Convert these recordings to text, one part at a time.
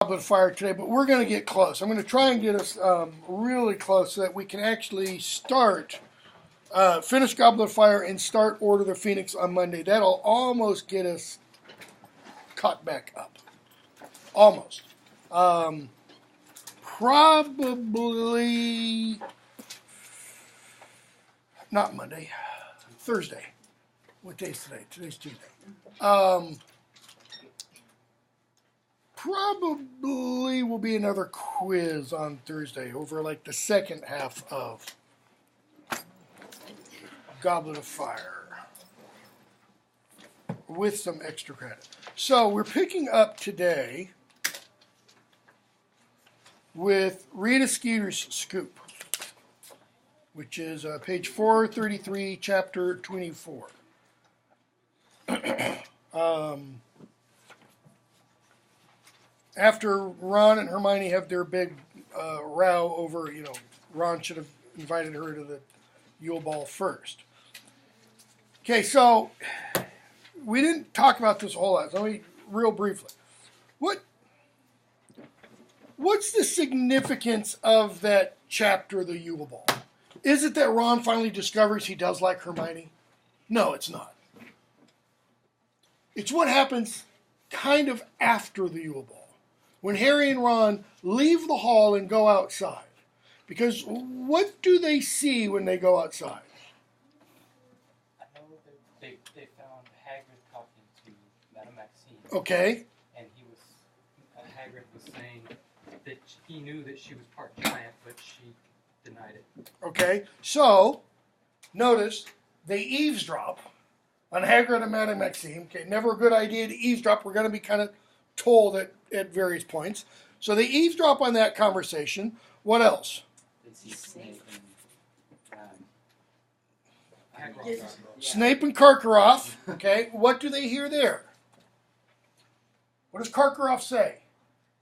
Goblet of Fire today, but we're going to get close. I'm going to try and get us really close so that we can actually start, finish Goblet of Fire and start Order of the Phoenix on Monday. That'll almost get us caught back up. Almost. Probably not Monday, Thursday. What day is today? Today's Tuesday. Probably will be another quiz on Thursday over like the second half of Goblet of Fire with some extra credit. So we're picking up today with Rita Skeeter's Scoop, which is page 433, chapter 24. After Ron and Hermione have their big row over, Ron should have invited her to the Yule Ball first. Okay, so we didn't talk about this a whole lot. So let me, real briefly. What's the significance of that chapter, the Yule Ball? Is it that Ron finally discovers he does like Hermione? No, it's not. It's what happens kind of after the Yule Ball. When Harry and Ron leave the hall and go outside. Because what do they see when they go outside? I know that they found Hagrid talking to Madame Maxime. Okay. And Hagrid was saying that he knew that she was part giant, but she denied it. Okay, so notice they eavesdrop on Hagrid and Madame Maxime. Okay, never a good idea to eavesdrop. We're going to be kind of told at various points. So they eavesdrop on that conversation. What else? They see Snape and Snape and Karkaroff. Okay, what do they hear there? What does Karkaroff say?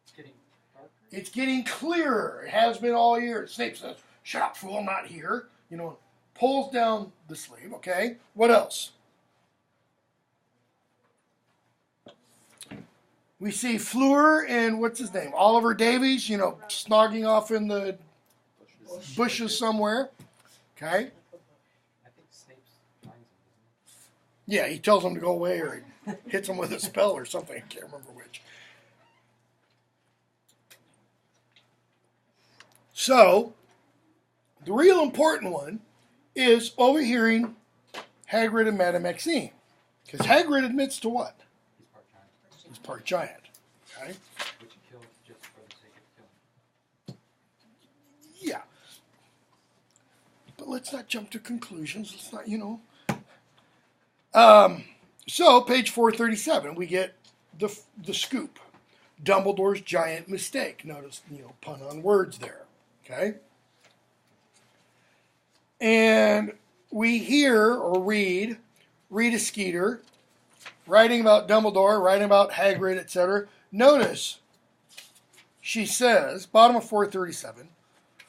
It's getting darker. It's getting clearer. It has been all year. Snape says, "Shut up, fool, I'm not here." Pulls down the sleeve. Okay, what else? We see Fleur and what's his name? Oliver Davies, snogging off in the bushes somewhere. Okay. I think Snape's finds him. Yeah, he tells him to go away or he hits him with a spell or something. I can't remember which. So, the real important one is overhearing Hagrid and Madame Maxime. Because Hagrid admits to what? He's part giant. He's part giant. Okay? Which he killed just for the sake of killing. Yeah. But let's not jump to conclusions. Let's not, So, page 437, we get the scoop. Dumbledore's giant mistake. Notice, pun on words there. Okay? And we hear or read Rita Skeeter writing about Dumbledore, writing about Hagrid, etc. Notice, she says, bottom of 437,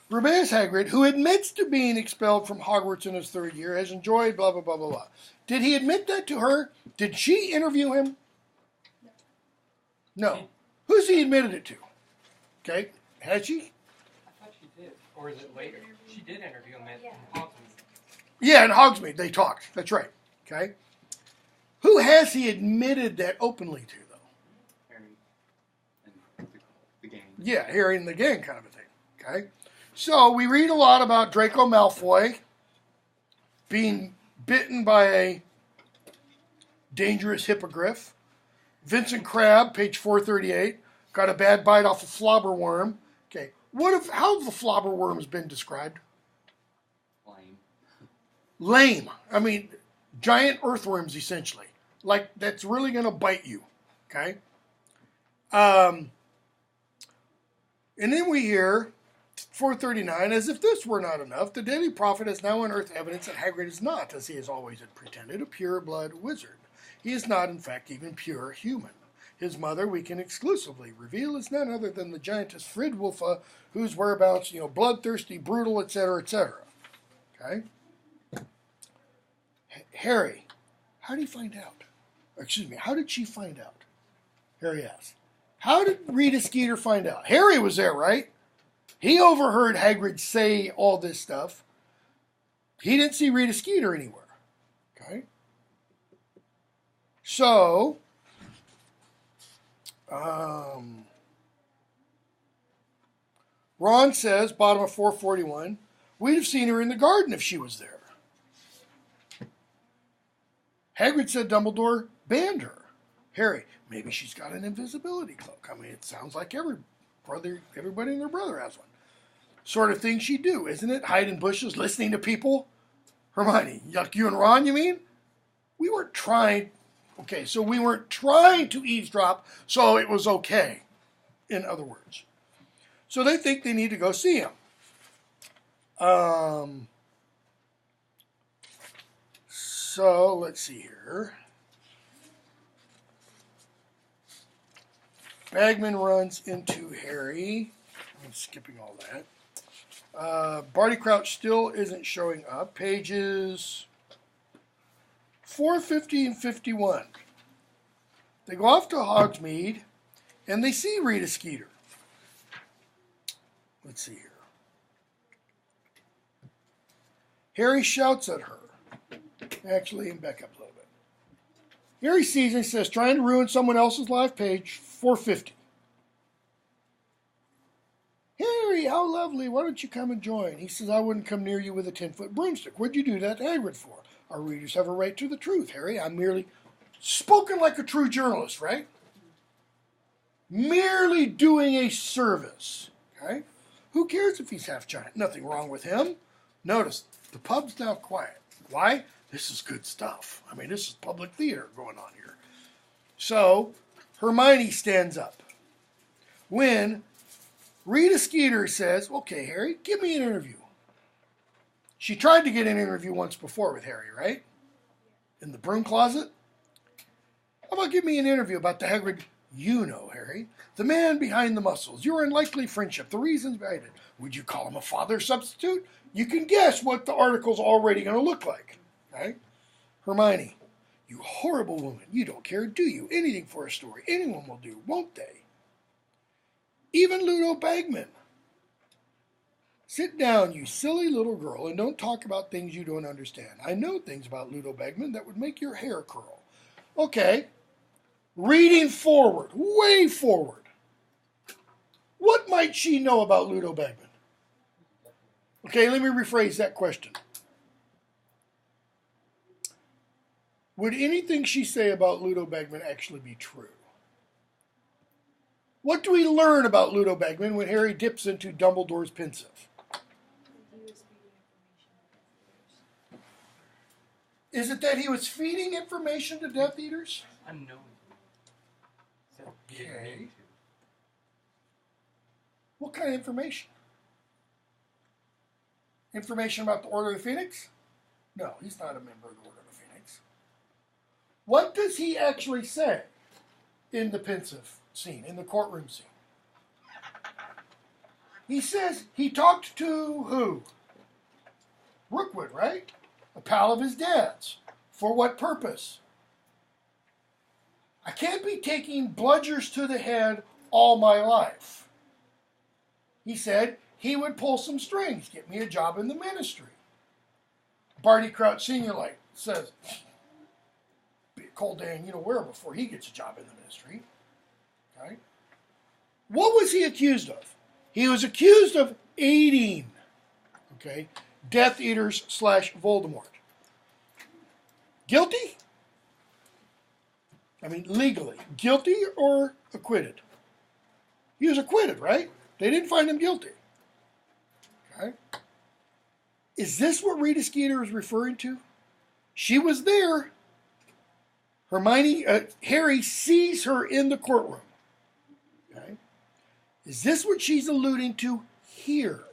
Rubeus Hagrid, who admits to being expelled from Hogwarts in his third year, has enjoyed blah, blah, blah, blah, blah. Did he admit that to her? Did she interview him? No. Who's he admitted it to? Okay. Has she? I thought she did. Or is it later? She did interview him at Hogsmeade. Yeah, in Hogsmeade they talked. That's right. Okay. Who has he admitted that openly to, though? Harry and the gang. Yeah, Harry and the gang kind of a thing. Okay. So we read a lot about Draco Malfoy being bitten by a dangerous hippogriff. Vincent Crabbe, page 438, got a bad bite off a flobberworm. Okay. How have the flobberworms been described? Lame. I mean, giant earthworms, essentially. Like, that's really going to bite you. Okay? And then we hear, 439, as if this were not enough, the Daily Prophet has now unearthed evidence that Hagrid is not, as he has always had pretended, a pure-blood wizard. He is not, in fact, even pure human. His mother, we can exclusively reveal, is none other than the giantess Fridwulfa, whose whereabouts, bloodthirsty, brutal, etc., etc. Okay? Harry, how did he find out? Excuse me, how did she find out? Harry asks. How did Rita Skeeter find out? Harry was there, right? He overheard Hagrid say all this stuff. He didn't see Rita Skeeter anywhere. Okay? So, Ron says, bottom of 441, we'd have seen her in the garden if she was there. Hagrid said Dumbledore banned her. Harry, maybe she's got an invisibility cloak. I mean, it sounds like everybody and their brother has one. Sort of thing she'd do, isn't it? Hide in bushes, listening to people. Hermione, like you and Ron, you mean? We weren't trying. Okay, so we weren't trying to eavesdrop, so it was okay, in other words. So they think they need to go see him. So let's see here. Bagman runs into Harry. I'm skipping all that. Barty Crouch still isn't showing up. Pages 450 and 51. They go off to Hogsmeade, and they see Rita Skeeter. Let's see here. Harry shouts at her. Actually, back up a little bit. Harry sees and says, trying to ruin someone else's life, page 450. Harry, how lovely. Why don't you come and join? He says, I wouldn't come near you with a 10-foot broomstick. What'd you do that to Hagrid for? Our readers have a right to the truth, Harry. I'm merely spoken like a true journalist, right? Merely doing a service. Okay? Who cares if he's half giant? Nothing wrong with him. Notice, the pub's now quiet. Why? This is good stuff. I mean, this is public theater going on here. So, Hermione stands up. When Rita Skeeter says, okay, Harry, give me an interview. She tried to get an interview once before with Harry, right? In the broom closet. How about give me an interview about the Hagrid you know, Harry? The man behind the muscles, your unlikely friendship, the reasons behind it. Would you call him a father substitute? You can guess what the article's already going to look like. Right? Hermione, you horrible woman. You don't care, do you? Anything for a story. Anyone will do, won't they? Even Ludo Bagman. Sit down, you silly little girl, and don't talk about things you don't understand. I know things about Ludo Bagman that would make your hair curl. Okay. Reading forward, way forward. What might she know about Ludo Bagman? Okay, let me rephrase that question. Would anything she say about Ludo Bagman actually be true? What do we learn about Ludo Bagman when Harry dips into Dumbledore's pensieve? Is it that he was feeding information to Death Eaters? Unknowingly. So he didn't Okay. mean to. What kind of information? Information about the Order of the Phoenix? No, he's not a member of the Order of the Phoenix. What does he actually say in the pensieve scene, in the courtroom scene? He says he talked to who? Rookwood, right? A pal of his dad's. For what purpose? I can't be taking bludgers to the head all my life. He said he would pull some strings, get me a job in the ministry. Barty Crouch Sr. says, be a cold day and you know where before he gets a job in the ministry. Okay? What was he accused of? He was accused of aiding, okay, Death Eaters / Voldemort. Guilty? I mean, legally. Guilty or acquitted? He was acquitted, right? They didn't find him guilty. Okay? Is this what Rita Skeeter is referring to? She was there. Harry sees her in the courtroom. Okay? Is this what she's alluding to here?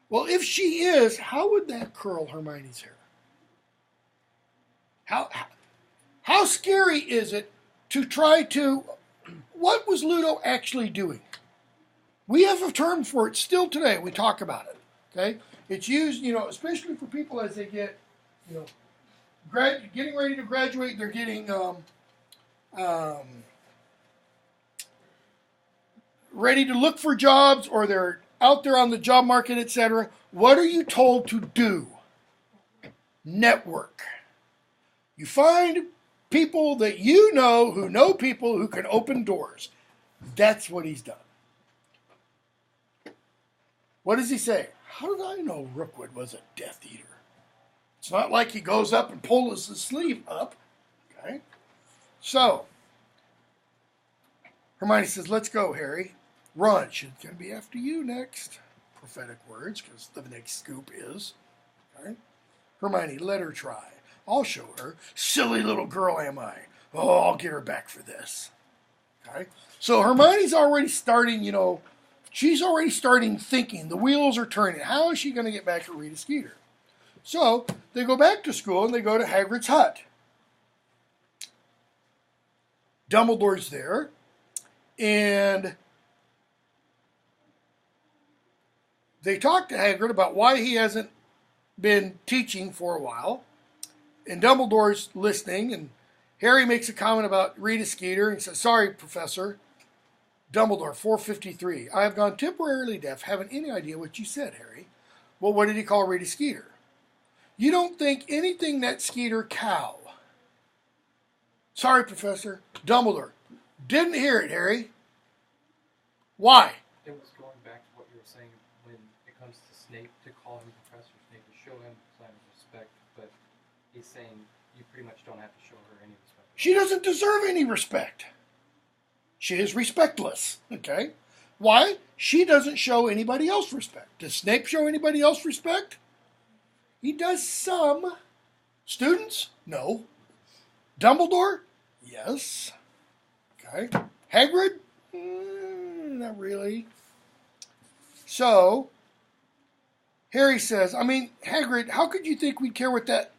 Well, if she is, how would that curl Hermione's hair? How scary is it to try to... What was Ludo actually doing? We have a term for it still today. We talk about it. Okay? It's used, especially for people as they get, getting ready to graduate. They're getting ready to look for jobs or they're out there on the job market, etc., what are you told to do? Network. You find people that you know who know people who can open doors. That's what he's done. What does he say? How did I know Rookwood was a Death Eater? It's not like he goes up and pulls his sleeve up. Okay? So, Hermione says, let's go, Harry. Run. She's going to be after you next. Prophetic words, because the next scoop is. Okay? Hermione, let her try. I'll show her. Silly little girl am I. Oh, I'll get her back for this. Okay? So Hermione's already starting, she's already starting thinking. The wheels are turning. How is she going to get back at Rita Skeeter? So they go back to school and they go to Hagrid's hut. Dumbledore's there. And they talk to Hagrid about why he hasn't been teaching for a while. And Dumbledore's listening, and Harry makes a comment about Rita Skeeter and says, sorry, Professor. Dumbledore, 453. I have gone temporarily deaf. Haven't any idea what you said, Harry. Well, what did he call Rita Skeeter? You don't think anything that Skeeter cow. Sorry, Professor. Dumbledore, didn't hear it, Harry. Why? It was going back to what you were saying when it comes to Snape, to call him Professor Snape, to show him a sign of respect, but he's saying you pretty much don't have to show her any respect. She doesn't deserve any respect. She is respectless, okay? Why? She doesn't show anybody else respect. Does Snape show anybody else respect? He does some. Students? No. Dumbledore? Yes. Okay. Hagrid? Not really. So, Harry says, Hagrid, how could you think we'd care what that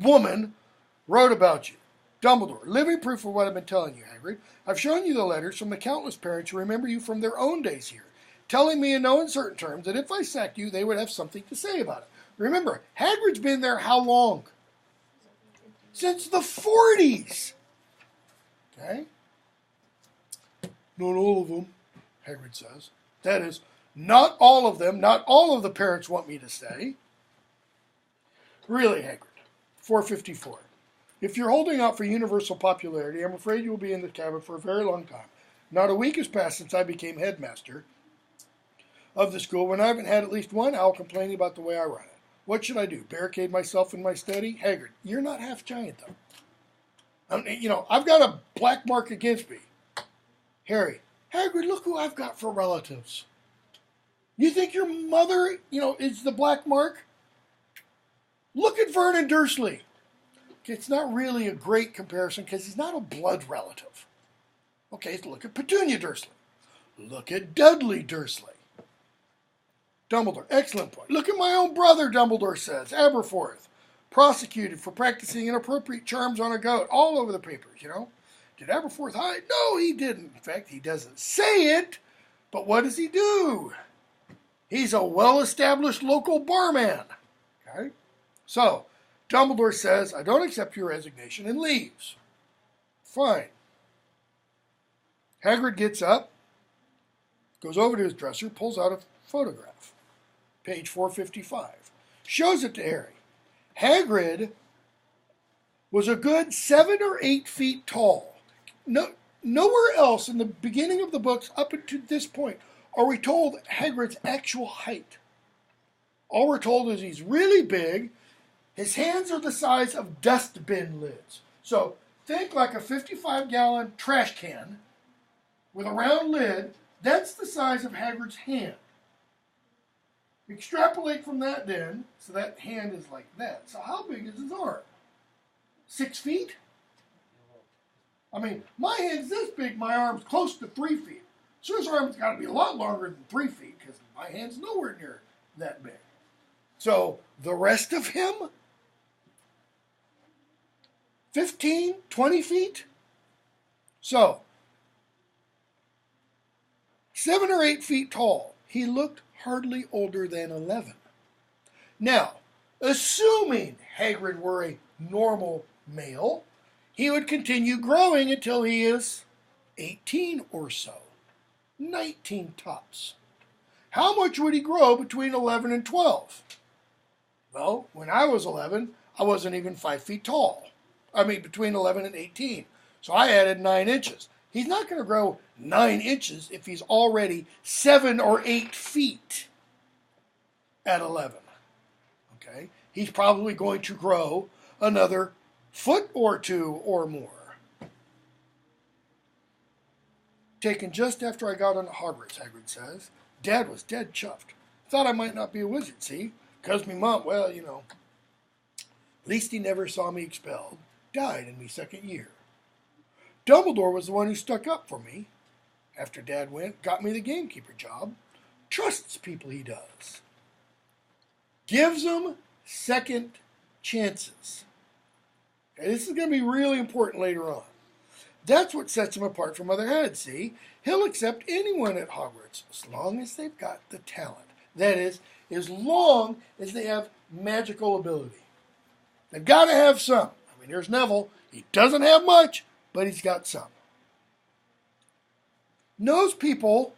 woman wrote about you? Dumbledore, living proof of what I've been telling you, Hagrid. I've shown you the letters from the countless parents who remember you from their own days here, telling me in no uncertain terms that if I sacked you, they would have something to say about it. Remember, Hagrid's been there how long? Since the 40s. Okay? Not all of them, Hagrid says. That is, not all of them, not all of the parents want me to stay. Really, Hagrid. 454. If you're holding out for universal popularity, I'm afraid you will be in the cabin for a very long time. Not a week has passed since I became headmaster of the school when I haven't had at least one owl complaining about the way I run it. What should I do? Barricade myself in my study? Hagrid, you're not half giant, though. I've got a black mark against me. Harry, Hagrid, look who I've got for relatives. You think your mother, is the black mark? Look at Vernon Dursley. It's not really a great comparison because he's not a blood relative. Okay, so look at Petunia Dursley. Look at Dudley Dursley. Dumbledore, excellent point. Look at my own brother, Dumbledore says, Aberforth, prosecuted for practicing inappropriate charms on a goat, all over the papers, Did Aberforth hide? No, he didn't. In fact, he doesn't say it, but what does he do? He's a well-established local barman. Okay? So, Dumbledore says, I don't accept your resignation, and leaves. Fine. Hagrid gets up, goes over to his dresser, pulls out a photograph. Page 455. Shows it to Harry. Hagrid was a good 7 or 8 feet tall. Nowhere else in the beginning of the books up until this point are we told Hagrid's actual height. All we're told is he's really big. His hands are the size of dustbin lids. So think like a 55-gallon trash can with a round lid. That's the size of Hagrid's hand. Extrapolate from that then, so that hand is like that. So how big is his arm? 6 feet? My hand's this big, my arm's close to 3 feet. So his arm's got to be a lot longer than 3 feet because my hand's nowhere near that big. So the rest of him, 15, 20 feet? So, 7 or 8 feet tall. He looked hardly older than 11. Now, assuming Hagrid were a normal male, he would continue growing until he is 18 or so. 19 tops. How much would he grow between 11 and 12? Well, when I was 11, I wasn't even 5 feet tall. I mean, between 11 and 18. So I added 9 inches. He's not going to grow 9 inches if he's already 7 or 8 feet at 11. Okay? He's probably going to grow another foot or 2 or more. Taken just after I got on Hogwarts, Hagrid says. Dad was dead chuffed. Thought I might not be a wizard, see? Because me mom, well, you know. At least he never saw me expelled. Died in me second year. Dumbledore was the one who stuck up for me. After Dad went, got me the gamekeeper job. Trusts people, he does. Gives them second chances. Okay, this is going to be really important later on. That's what sets him apart from other heads, see? He'll accept anyone at Hogwarts as long as they've got the talent. That is, as long as they have magical ability. They've got to have some. I mean, here's Neville. He doesn't have much, but he's got some. Those people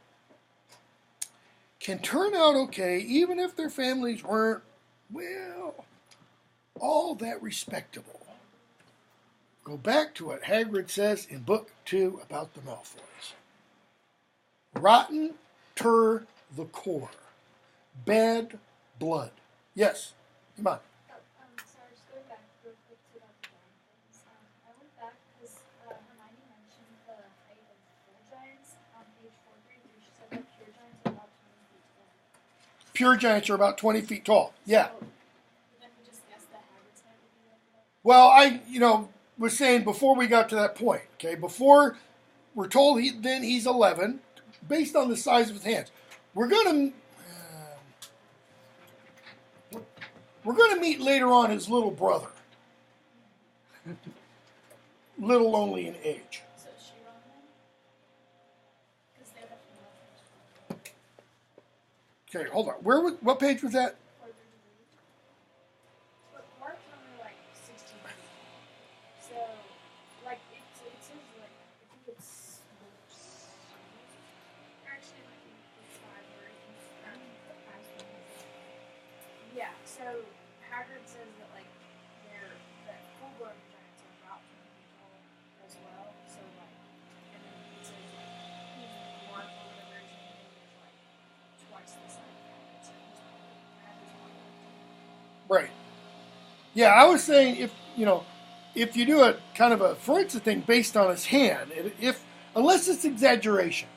can turn out okay even if their families weren't, well, all that respectable. Go back to what Hagrid says in Book 2 about the Malfoys. Rotten to the core. Bad blood. Yes, come on. Sorry, just going back real quick to about the giant things. I went back because Hermione mentioned the height of full giants on page 433. She said that pure giants are about 20 feet tall. Pure giants are about 20 feet tall. Yeah. So, then we just guessed that Hagrid's height would be like that. Well, I was saying before we got to that point, okay, before we're told then he's 11, based on the size of his hands. We're going to meet later on his little brother. Little only in age. So is she wrong then? Because they have to Okay, hold on. What page was that? 433. But Mark's only like 16 feet. So, like, it says, like, I think it's, actually, like, it's 5 or it's not 5. Yeah, so Hagrid says that, like, that full-grown giants are about 20 feet tall as well. So, like, and then it says, like, Mark or whatever his name is, like, twice the size of Hagrid. So Hagrid's more than Right. Yeah, I was saying if you do a kind of a forensic thing based on his hand, unless it's exaggeration,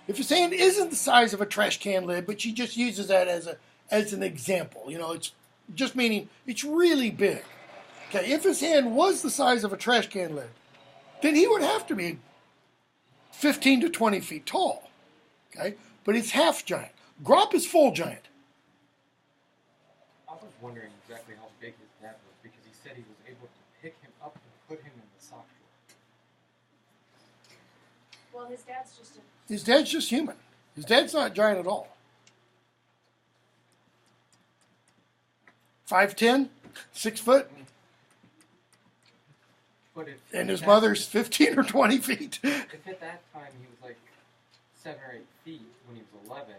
if his hand isn't the size of a trash can lid, but she just uses that as an example, it's just meaning it's really big. Okay, if his hand was the size of a trash can lid, then he would have to be 15 to 20 feet tall. Okay, but he's half giant. Grop is full giant. I was wondering exactly how big his dad was because he said he was able to pick him up and put him in the sock drawer. Well, his dad's just a. His dad's just human. His dad's not giant at all. 5'10", 6 foot, But if and his that- mother's 15 or 20 feet. If at that time he was like 7 or 8 feet when he was 11,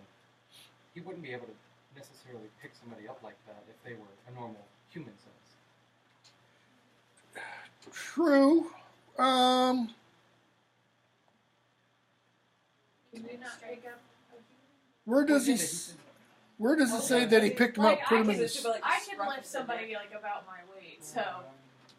he wouldn't be able to necessarily pick somebody up like that if they were a normal human size. True. Can we not pick up a Where does he? Where does it say that he picked him up, put him in I can the? lift somebody like about my weight, so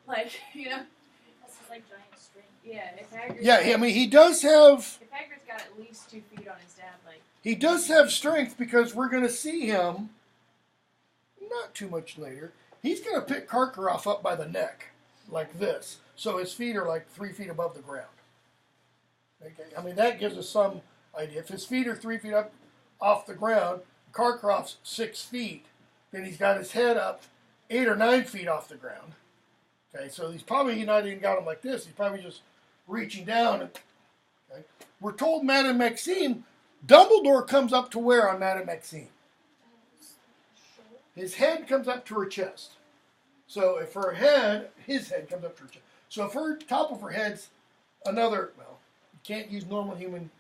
like This is like giant string. yeah. If Hagrid's Yeah, I mean he does have. if Hagrid's got at least 2 feet on his dad, like He does have strength because we're going to see him. Not too much later. He's going to pick Karkaroff up by the neck, like this, so his feet are like 3 feet above the ground. Okay, I mean that gives us some idea. If his feet are 3 feet up off the ground, Karkaroff's 6 feet, then he's got his head up 8 or 9 feet off the ground. Okay, so he's probably not even got him like this. He's probably just reaching down. Okay. We're told Madame Maxime, Dumbledore comes up to where on Madame Maxime? His head comes up to her chest. So if her head, his head comes up to her chest. So if her top of her head's another, well, you can't use normal human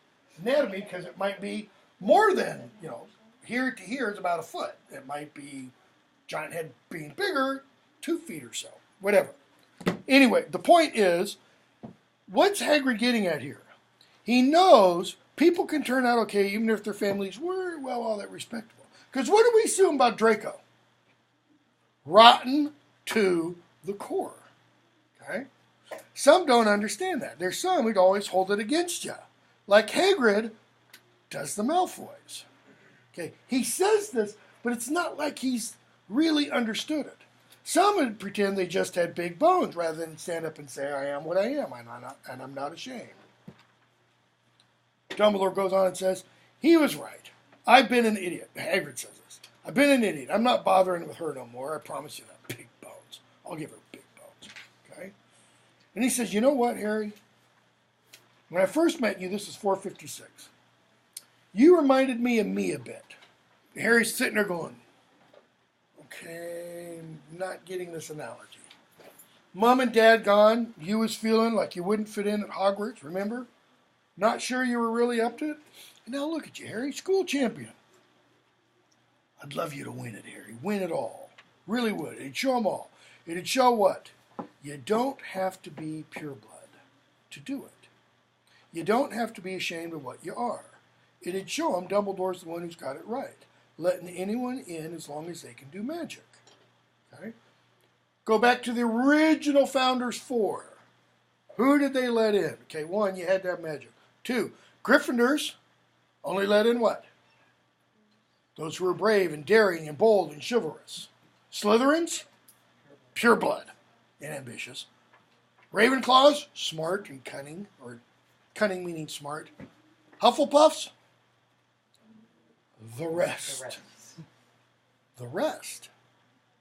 anatomy because it might be more than, here to here is about a foot. It might be giant head being bigger, 2 feet or so, whatever. Anyway, the point is, what's Hagrid getting at here? He knows people can turn out okay even if their families were, well, all that respectable. Because what do we assume about Draco? Rotten to the core. Okay? Some don't understand that. There's some who'd always hold it against you. Like Hagrid does the Malfoys. Okay? He says this, but it's not like he's really understood it. Some would pretend they just had big bones rather than stand up and say, I am what I am, and I'm not ashamed. Dumbledore goes on and says, he was right. I've been an idiot. Hagrid says this. I've been an idiot. I'm not bothering with her no more. I promise you that. Big bones. I'll give her big bones. Okay? And he says, you know what, Harry? When I first met you, this is 456. You reminded me of me a bit. Harry's sitting there going, okay, not getting this analogy. Mom and Dad gone. You was feeling like you wouldn't fit in at Hogwarts, remember? Not sure you were really up to it? And now look at you, Harry, school champion. I'd love you to win it, Harry. Win it all. Really would. It'd show them all. It'd show what? You don't have to be pureblood to do it. You don't have to be ashamed of what you are. It'd show them Dumbledore's the one who's got it right. Letting anyone in as long as they can do magic. Okay? Go back to the original Founders 4. Who did they let in? Okay, 1, you had to have magic. 2, Gryffindors only let in what? Those who were brave and daring and bold and chivalrous. Slytherins, pure blood and ambitious. Ravenclaws, smart and cunning, or cunning meaning smart. Hufflepuffs, the rest. The rest.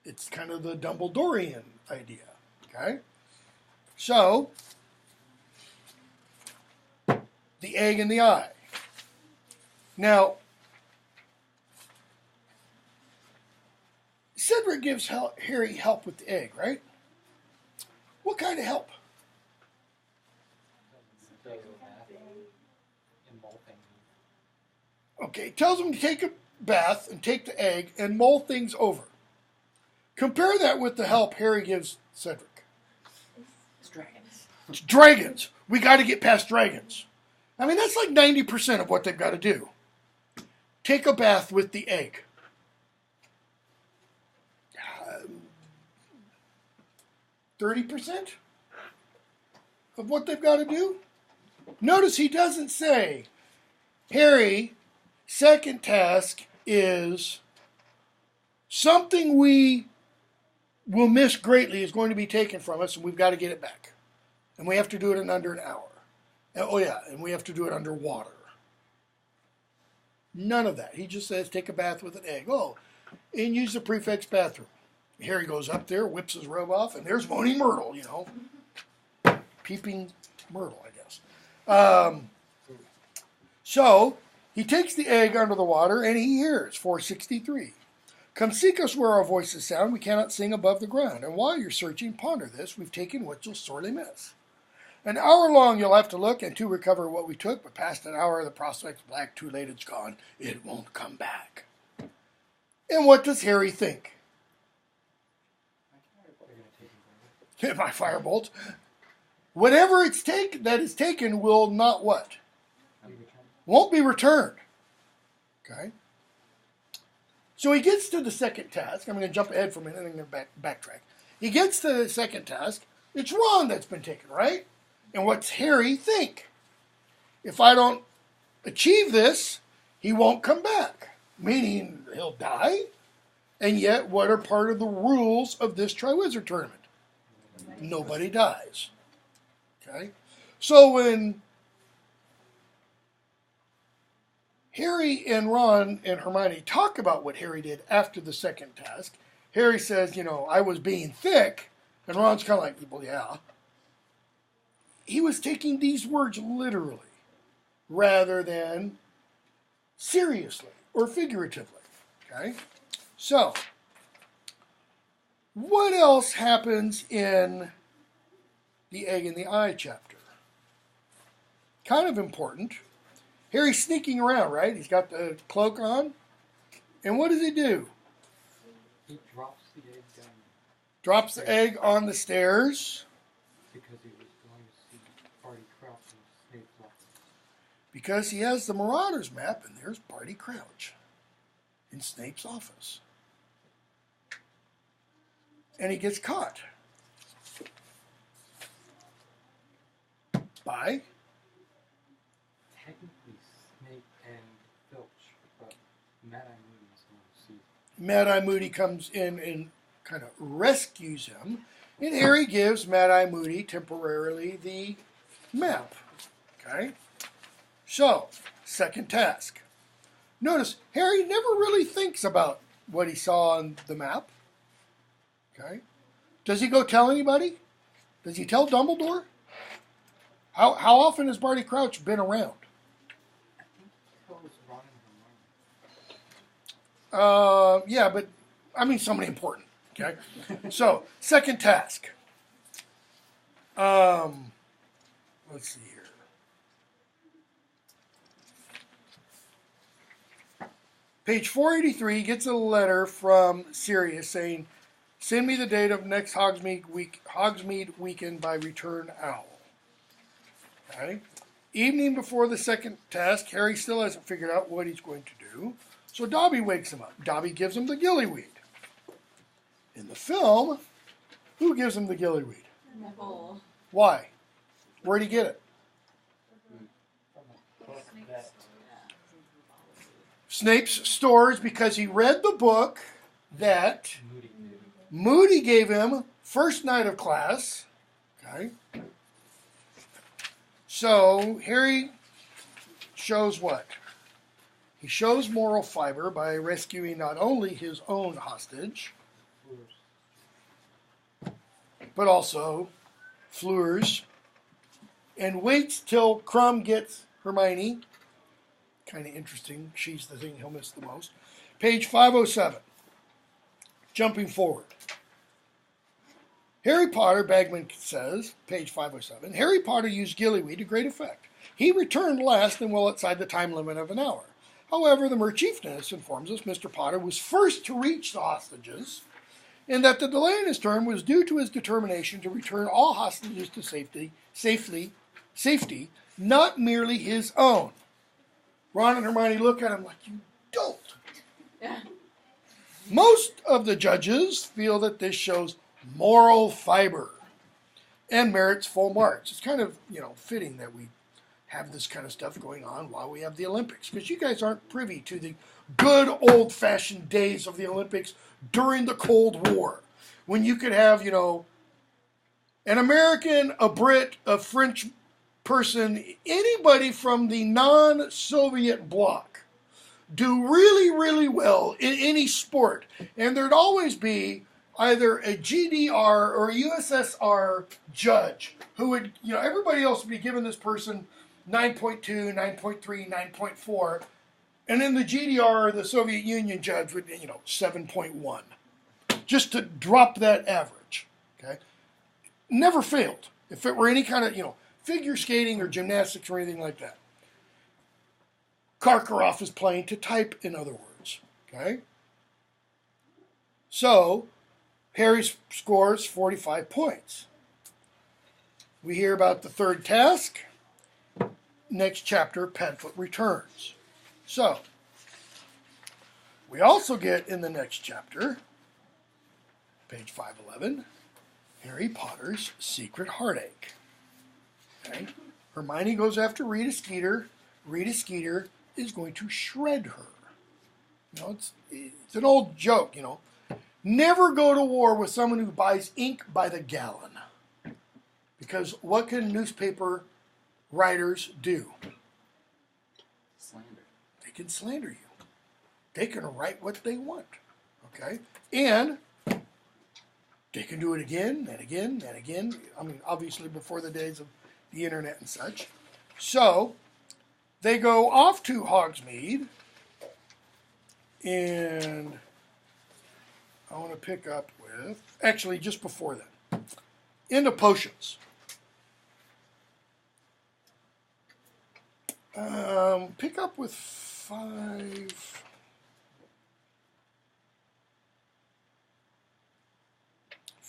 It's kind of the Dumbledorian idea. Okay? So, the egg and the eye. Now, Cedric gives Harry help with the egg, right? What kind of help? Okay, tells him to take a bath and take the egg and mull things over. Compare that with the help Harry gives Cedric. It's dragons. It's dragons. We got to get past dragons. I mean, that's like 90% of what they've got to do. Take a bath with the egg. 30% of what they've got to do? Notice he doesn't say, Harry, second task is something we will miss greatly is going to be taken from us, and we've got to get it back. And we have to do it in under an hour. Oh, yeah, and we have to do it underwater. None of that. He just says, take a bath with an egg. Oh, and use the prefect's bathroom. Harry goes up there, whips his robe off, and there's Moaning Myrtle, Peeping Myrtle, I guess. So, he takes the egg under the water, and he hears, 463. Come seek us where our voices sound, we cannot sing above the ground. And while you're searching, ponder this, we've taken what you'll sorely miss. An hour long you'll have to look, and to recover what we took, but past an hour the prospect's black, too late it's gone, it won't come back. And what does Harry think? My firebolt. Whatever that is taken will not what? Won't be returned. Okay? So he gets to the second task. I'm going to jump ahead for a minute and I'm going to backtrack. He gets to the second task. It's Ron that's been taken, right? And what's Harry think? If I don't achieve this, he won't come back. Meaning he'll die. And yet, what are part of the rules of this Triwizard Tournament? Nobody dies. Okay? So when Harry and Ron and Hermione talk about what Harry did after the second task, Harry says, I was being thick. And Ron's kind of like, well, yeah. He was taking these words literally rather than seriously or figuratively. Okay? So, what else happens in the Egg in the Eye chapter? Kind of important. Harry's sneaking around, right? He's got the cloak on. And what does he do? He drops the egg down Drops the egg on the stairs because he was going to see Barty Crouch in Snape's office. because he has the Marauders map, and there's Barty Crouch in Snape's office. And he gets caught by Technically Snape and Filch, but Mad-Eye Moody is the one who sees it. Mad-Eye Moody comes in and kind of rescues him, and Harry gives Mad-Eye Moody temporarily the map. Okay? So, second task. Notice, Harry never really thinks about what he saw on the map. Okay? Does he go tell anybody? Does he tell Dumbledore? How often has Barty Crouch been around? I think he tells Ron and Hermione. Yeah, but I mean somebody important. Okay? So, second task. Let's see here. Page 483 gets a letter from Sirius saying, "Send me the date of next Hogsmeade weekend by return owl." Okay. Evening before the second task, Harry still hasn't figured out what he's going to do. So Dobby wakes him up. Dobby gives him the gillyweed. In the film, who gives him the gillyweed? Neville. Why? Where'd he get it? From a book that Snape's stores, because he read the book that Moody did. Moody gave him first night of class. Okay. So Harry shows what? He shows moral fiber by rescuing not only his own hostage, but also Fleur's, and waits till Crumb gets Hermione. Kind of interesting. She's the thing he'll miss the most. Page 507. Jumping forward. Harry Potter, Bagman says, page 507, Harry Potter used gillyweed to great effect. He returned last and well outside the time limit of an hour. However, the Merchiefness informs us Mr. Potter was first to reach the hostages, and that the delay in his turn was due to his determination to return all hostages to safety, not merely his own. Ron and Hermione look at him like, "You dolt." Most of the judges feel that this shows moral fiber and merits full marks. It's kind of, fitting that we have this kind of stuff going on while we have the Olympics, because you guys aren't privy to the good old-fashioned days of the Olympics during the Cold War, when you could have, an American, a Brit, a French person, anybody from the non-Soviet bloc do really, really well in any sport, and there'd always be either a GDR or a USSR judge who would, everybody else would be giving this person 9.2, 9.3, 9.4, and then the GDR or the Soviet Union judge would, 7.1, just to drop that average. Okay, never failed. If it were any kind of, figure skating or gymnastics or anything like that. Karkaroff is playing to type, in other words. Okay? So, Harry scores 45 points. We hear about the third task. Next chapter, Padfoot returns. So, we also get in the next chapter, page 511, Harry Potter's Secret Heartache. Okay? Hermione goes after Rita Skeeter. Rita Skeeter is going to shred her. It's an old joke, Never go to war with someone who buys ink by the gallon. Because what can newspaper writers do? Slander. They can slander you. They can write what they want. Okay? And they can do it again and again and again. I mean, obviously before the days of the internet and such. So, they go off to Hogsmeade, and I want to pick up with, actually just before that, into potions. Pick up with 5.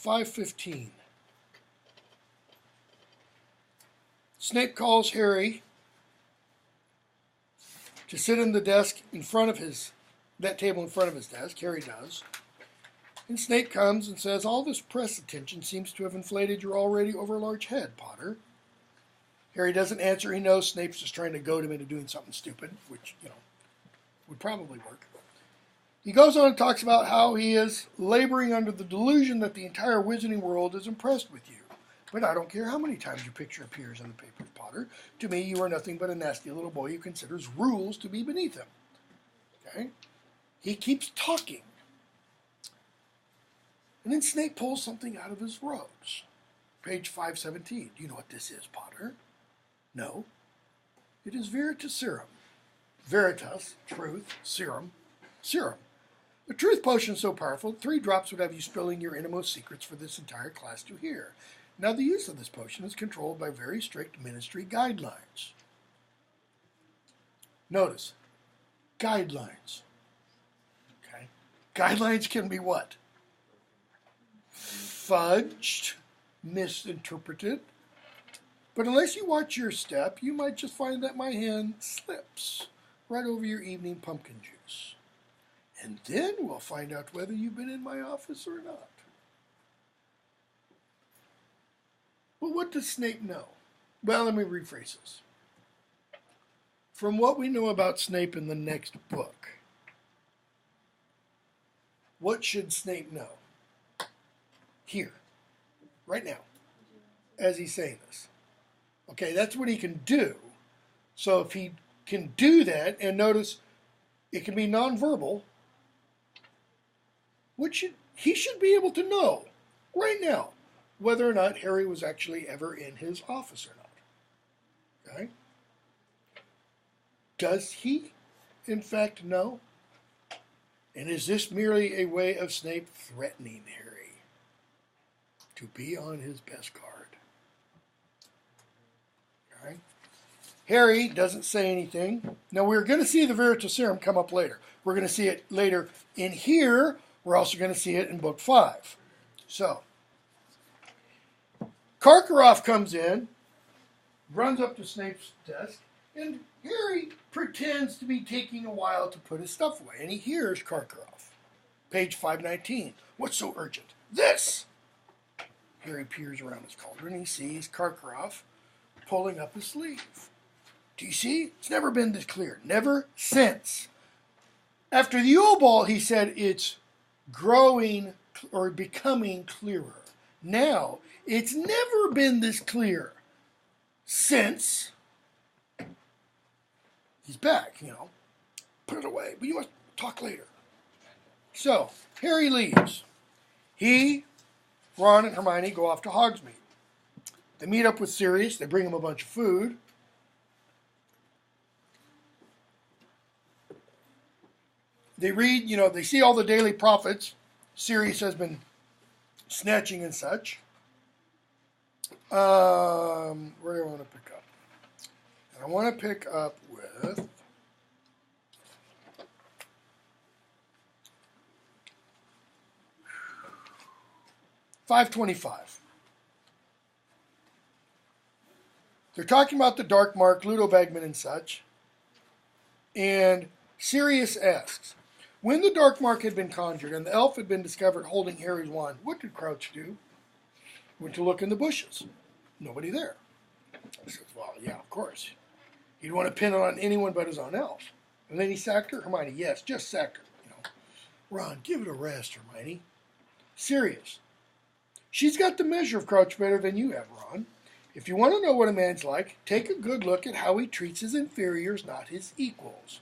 $5.15. Snape calls Harry to sit in the desk in front of that table in front of his desk. Harry does. And Snape comes and says, all this press attention seems to have inflated your already overlarge head, Potter. Harry doesn't answer. He knows Snape's just trying to goad him into doing something stupid, which, would probably work. He goes on and talks about how he is laboring under the delusion that the entire wizarding world is impressed with you. But I don't care how many times your picture appears in the papers, Potter. To me, you are nothing but a nasty little boy who considers rules to be beneath him. Okay? He keeps talking. And then Snape pulls something out of his robes. Page 517. Do you know what this is, Potter? No. It is Veritas serum. Veritas, truth, serum, serum. A truth potion so powerful, 3 drops would have you spilling your innermost secrets for this entire class to hear. Now, the use of this potion is controlled by very strict ministry guidelines. Notice, guidelines. Okay? Guidelines can be what? Fudged, misinterpreted. But unless you watch your step, you might just find that my hand slips right over your evening pumpkin juice. And then we'll find out whether you've been in my office or not. But what does Snape know? Well, let me rephrase this. From what we know about Snape in the next book, what should Snape know? Here, right now, as he's saying this. Okay, that's what he can do. So if he can do that, and notice it can be nonverbal, he should be able to know right now whether or not Harry was actually ever in his office or not. Okay? Does he, in fact, know? And is this merely a way of Snape threatening Harry to be on his best guard? Okay? Harry doesn't say anything. Now, we're going to see the Veritas serum come up later. We're going to see it later in here. We're also going to see it in Book 5. So, Karkaroff comes in, runs up to Snape's desk, and Harry pretends to be taking a while to put his stuff away. And he hears Karkaroff. Page 519. What's so urgent? This! Harry peers around his cauldron and he sees Karkaroff pulling up his sleeve. Do you see? It's never been this clear. Never since. After the Yule Ball, he said it's growing or becoming clearer. Now, it's never been this clear since he's back, Put it away, but you must talk later. So, Harry leaves. He, Ron, and Hermione go off to Hogsmeade. They meet up with Sirius. They bring him a bunch of food. They read, they see all the daily prophets Sirius has been snatching and such. Where do I want to pick up? And I want to pick up with $5.25. They're talking about the Dark Mark, Ludo Bagman, and such. And Sirius asks, when the Dark Mark had been conjured and the elf had been discovered holding Harry's wand, what did Crouch do? Went to look in the bushes. Nobody there. He says, well, yeah, of course. He'd want to pin it on anyone but his own elf. And then he sacked her? Hermione, yes, just sacked her. Ron, give it a rest, Hermione. Sirius, she's got the measure of Crouch better than you have, Ron. If you want to know what a man's like, take a good look at how he treats his inferiors, not his equals.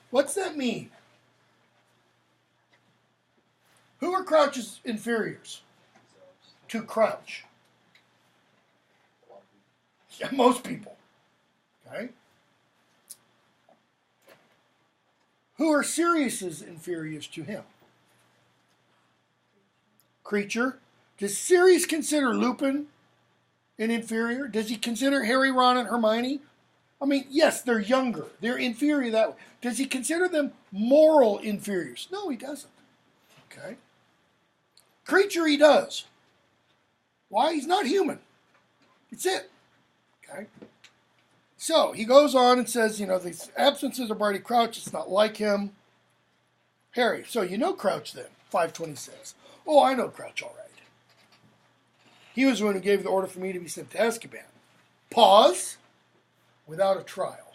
What's that mean? Who are Crouch's inferiors? To Crouch. Yeah, most people. Okay? Who are Sirius's inferiors to him? Creature. Does Sirius consider Lupin an inferior? Does he consider Harry, Ron, and Hermione I mean, yes, they're younger. They're inferior that way. Does he consider them moral inferiors? No, he doesn't. Okay. Creature, he does. Why? He's not human. That's it. Okay. So he goes on and says, these absences of Barty Crouch, it's not like him. Harry, so you know Crouch then, 526. Oh, I know Crouch all right. He was the one who gave the order for me to be sent to Azkaban. Pause. Without a trial.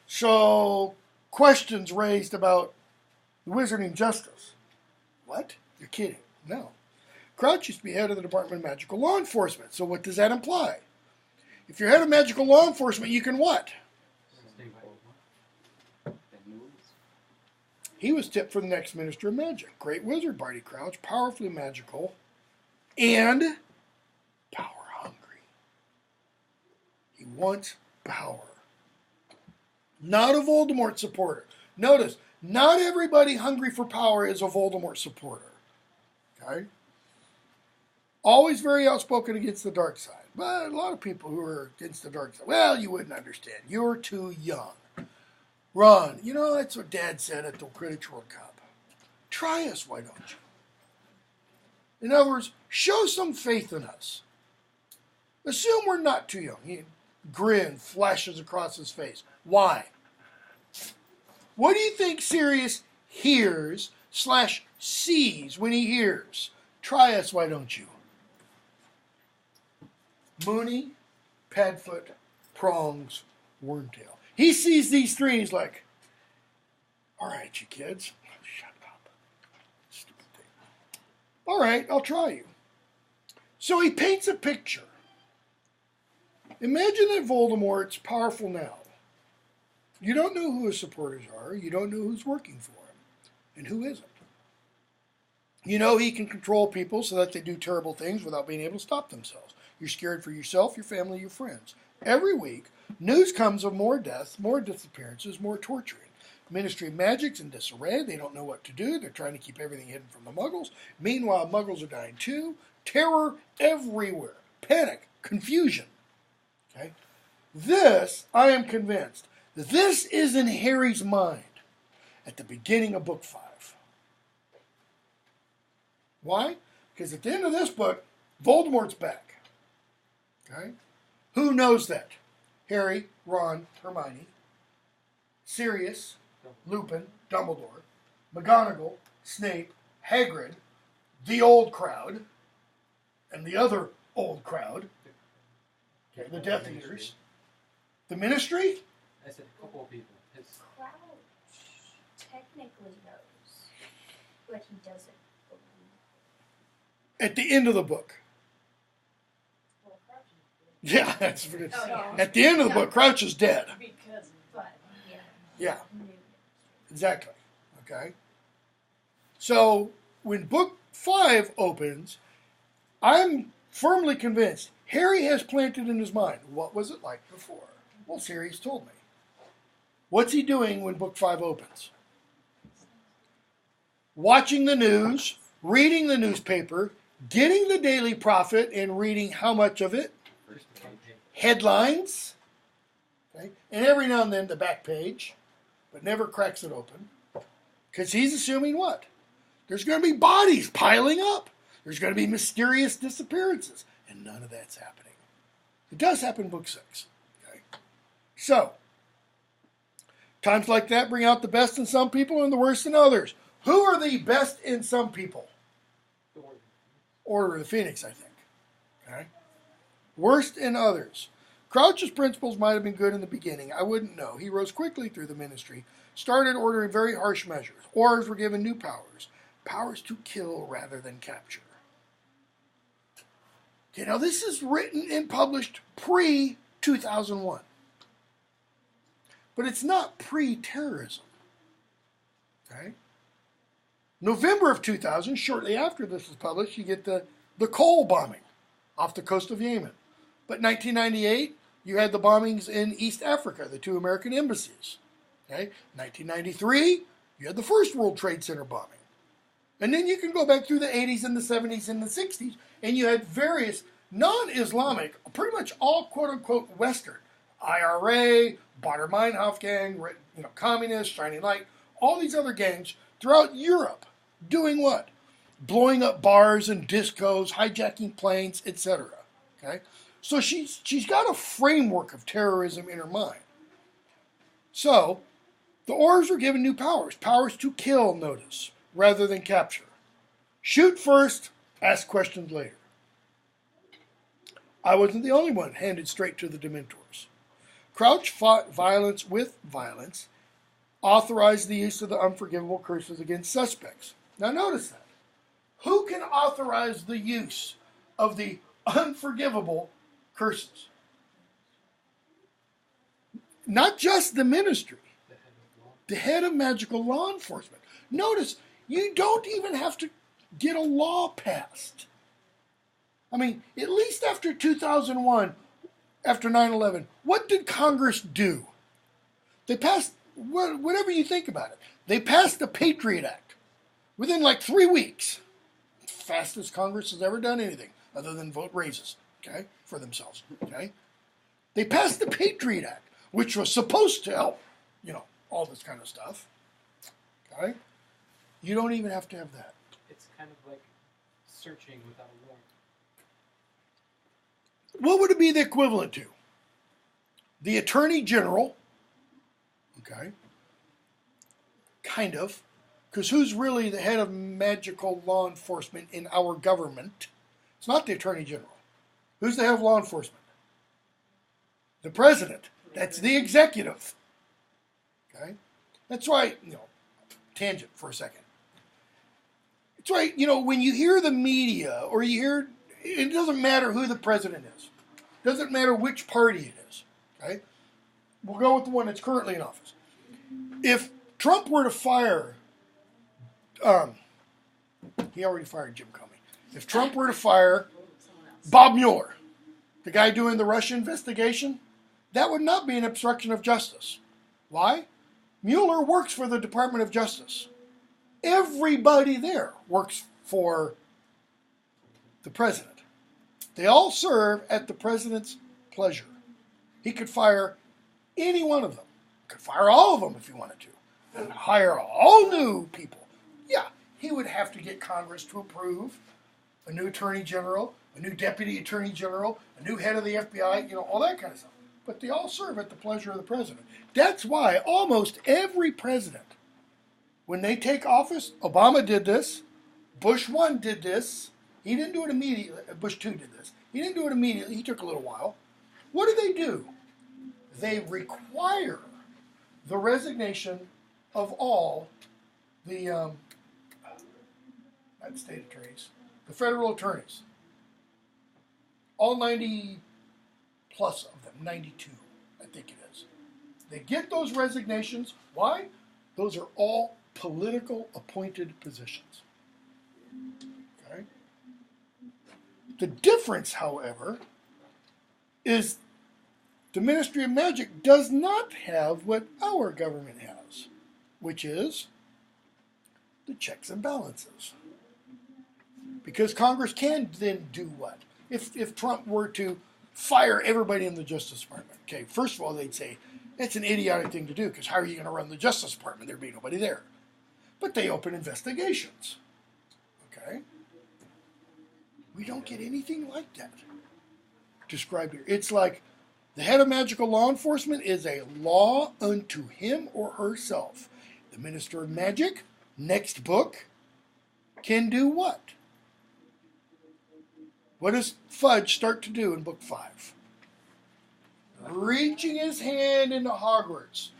So, questions raised about the wizarding justice. What? You're kidding. No. Crouch used to be head of the Department of Magical Law Enforcement. So what does that imply? If you're head of magical law enforcement, you can what? He was tipped for the next Minister of Magic. Great wizard, Barty Crouch, powerfully magical, and power hungry. He wants power. Not a Voldemort supporter. Notice, not everybody hungry for power is a Voldemort supporter. Okay? Always very outspoken against the dark side. But a lot of people who are against the dark side, well, you wouldn't understand. You're too young. Ron, that's what Dad said at the Quidditch World Cup. Try us, why don't you? In other words, show some faith in us. Assume we're not too young. He grin flashes across his face. Why? What do you think Sirius hears / sees when he hears? Try us, why don't you? Mooney, Padfoot, Prongs, Wormtail. He sees these three and he's like, all right, you kids. Shut up. Stupid thing. All right, I'll try you. So he paints a picture. Imagine that Voldemort's powerful now. You don't know who his supporters are. You don't know who's working for him and who isn't. You know he can control people so that they do terrible things without being able to stop themselves. You're scared for yourself, your family, your friends. Every week, news comes of more deaths, more disappearances, more torturing. Ministry of Magic's in disarray. They don't know what to do. They're trying to keep everything hidden from the Muggles. Meanwhile, Muggles are dying too. Terror everywhere. Panic. Confusion. Okay? This, I am convinced, this is in Harry's mind at the beginning of Book 5. Why? Because at the end of this book, Voldemort's back. Okay? Who knows that? Harry, Ron, Hermione, Sirius, Lupin, Dumbledore, McGonagall, Snape, Hagrid, the old crowd, and the other old crowd, okay, the Death Eaters, the Ministry. I said a couple of people. Crouch technically knows, but he doesn't believe. At the end of the book. Well, Crouch is dead. Yeah, that's good. Oh, no. At the end of the book, Crouch is dead. Because But, yeah. Yeah, he knew. exactly. Okay. So when Book 5 opens, I'm firmly convinced Harry has planted in his mind, what was it like before? Well, Sirius told me. What's he doing when Book 5 opens? Watching the news, reading the newspaper, getting the Daily Prophet and reading how much of it? Headlines. Okay? And every now and then the back page, but never cracks it open. Because he's assuming what? There's going to be bodies piling up. There's going to be mysterious disappearances. And none of that's happening. It does happen in Book 6. Okay? So, times like that bring out the best in some people and the worst in others. Who are the best in some people? Order of the Phoenix, I think. Okay? Worst in others. Crouch's principles might have been good in the beginning. I wouldn't know. He rose quickly through the ministry, started ordering very harsh measures. Orders were given new powers. Powers to kill rather than capture. Okay, now this is written and published pre-2001. But it's not pre-terrorism. Okay? November of 2000, shortly after this is published, you get the coal bombing off the coast of Yemen. But 1998, you had the bombings in East Africa, the 2 American embassies. Okay? 1993, you had the first World Trade Center bombing. And then you can go back through the 80s and the 70s and the 60s, and you had various non-Islamic, pretty much all quote-unquote Western, IRA, Bader Meinhof gang, communists, Shining Light, all these other gangs throughout Europe doing what? Blowing up bars and discos, hijacking planes, etc. Okay? So she's got a framework of terrorism in her mind. So the Aurors were given new powers to kill, notice, rather than capture. Shoot first, ask questions later. I wasn't the only one handed straight to the Dementors. Crouch fought violence with violence, authorized the use of the unforgivable curses against suspects. Now notice that. Who can authorize the use of the unforgivable curses? Not just the ministry, the head of magical law enforcement. Notice, you don't even have to get a law passed. I mean, at least after 2001, after 9/11, what did Congress do? They passed, whatever you think about it, they passed the Patriot Act within like 3 weeks. Fastest Congress has ever done anything other than vote raises, okay, for themselves, okay? They passed the Patriot Act, which was supposed to help, all this kind of stuff, okay? You don't even have to have that. It's kind of like searching without a warrant. What would it be the equivalent to? The Attorney General, okay, kind of, because who's really the head of magical law enforcement in our government? It's not the Attorney General. Who's the head of law enforcement? The President. That's the executive. Okay? That's why, tangent for a second. It's why, when you hear the media or you hear, it doesn't matter who the president is. It doesn't matter which party it is. Okay? We'll go with the one that's currently in office. If Trump were to fire, he already fired Jim Comey. If Trump were to fire Bob Mueller, the guy doing the Russia investigation, that would not be an obstruction of justice. Why? Mueller works for the Department of Justice. Everybody there works for the president. They all serve at the president's pleasure. He could fire any one of them. Could fire all of them if he wanted to. And hire all new people. Yeah, he would have to get Congress to approve a new attorney general, a new deputy attorney general, a new head of the FBI, all that kind of stuff. But they all serve at the pleasure of the president. That's why almost every president, when they take office, Obama did this, Bush 1 did this, he didn't do it immediately, Bush 2 did this, he didn't do it immediately, he took a little while. What do? They require the resignation of all the, not state attorneys, the federal attorneys. All 90 plus of them, 92, I think it is. They get those resignations. Why? Those are all political appointed positions. Okay? The difference, however, is the Ministry of Magic does not have what our government has, which is the checks and balances. Because Congress can then do what? If Trump were to fire everybody in the Justice Department, okay, first of all, they'd say, it's an idiotic thing to do, because how are you going to run the Justice Department? There'd be nobody there. But they open investigations. Okay? We don't get anything like that described here. It's like the head of magical law enforcement is a law unto him or herself. The Minister of Magic, next book, can do what? What does Fudge start to do in book 5? Reaching his hand into Hogwarts.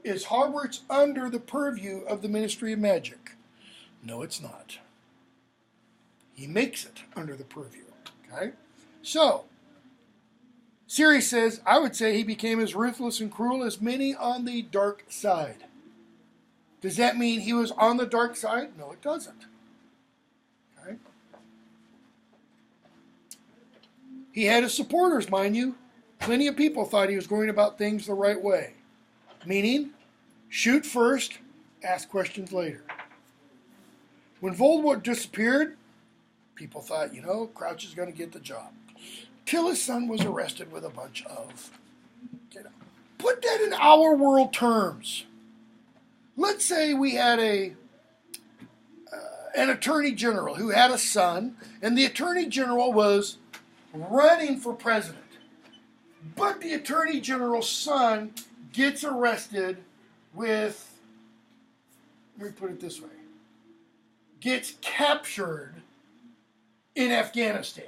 Is Hogwarts under the purview of the Ministry of Magic? No, it's not. He makes it under the purview. Okay? So, Siri says, I would say he became as ruthless and cruel as many on the dark side. Does that mean he was on the dark side? No, it doesn't. Okay? He had his supporters, mind you. Plenty of people thought he was going about things the right way. Meaning, shoot first, ask questions later. When Voldemort disappeared, people thought, Crouch is going to get the job. Till his son was arrested with a bunch of Put that in our world terms. Let's say we had an attorney general who had a son, and the attorney general was running for president. But the attorney general's son gets arrested with, let me put it this way, gets captured in Afghanistan,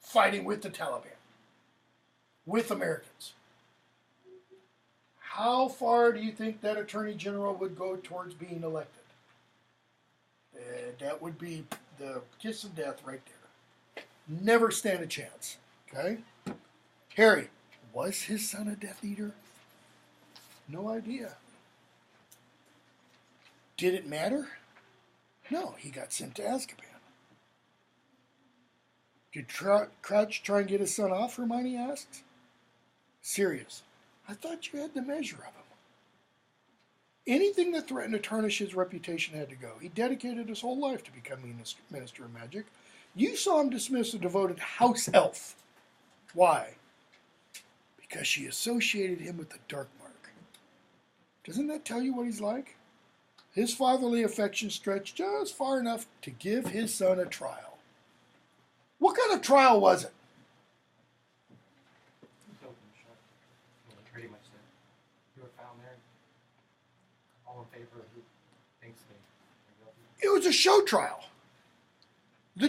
fighting with the Taliban, with Americans. How far do you think that attorney general would go towards being elected? That would be the kiss of death right there. Never stand a chance. Okay? Harry, was his son a Death Eater? No idea. Did it matter? No, he got sent to Azkaban. Did Crouch try and get his son off, Hermione asks. Sirius, I thought you had the measure of him. Anything that threatened to tarnish his reputation had to go. He dedicated his whole life to becoming a Minister of Magic. You saw him dismiss a devoted house elf. Why? Because she associated him with the Dark Mark. Doesn't that tell you what he's like? His fatherly affection stretched just far enough to give his son a trial. What kind of trial was it? Open shut. Pretty much said, you were found there. All in favor of who thinks they. It was a show trial. The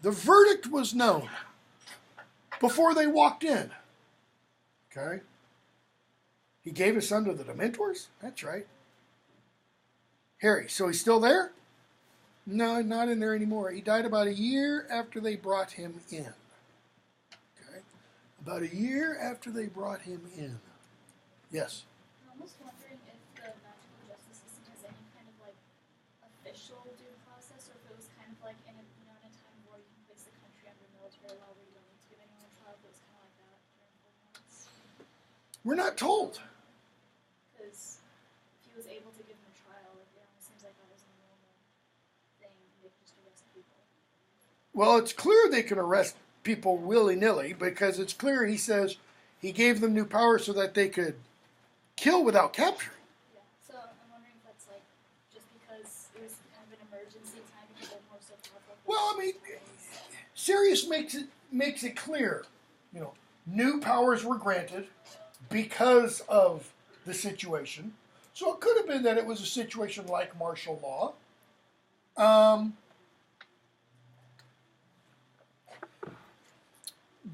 the verdict was known before they walked in. Okay? He gave his son to the Dementors? That's right. Harry, so he's still there? No, not in there anymore. He died about a year after they brought him in. Okay? About a year after they brought him in. Yes? I'm almost wondering if the magical justice system has any kind of like official due process, or if it was kind of like in a time where you can fix the country under military law where you don't need to give anyone a trial, but it was kind of like that during Voldemort's. We're not told. Because if he was able to give him a trial, it almost seems like that was a normal thing. They could just arrest people. Well, it's clear they can arrest people willy-nilly because it's clear he says he gave them new power so that they could kill without capturing. Yeah. So I'm wondering if that's like just because it was kind of an emergency time because Voldemort was so powerful. Well, I mean, Sirius makes it clear, new powers were granted because of the situation. So it could have been that it was a situation like martial law.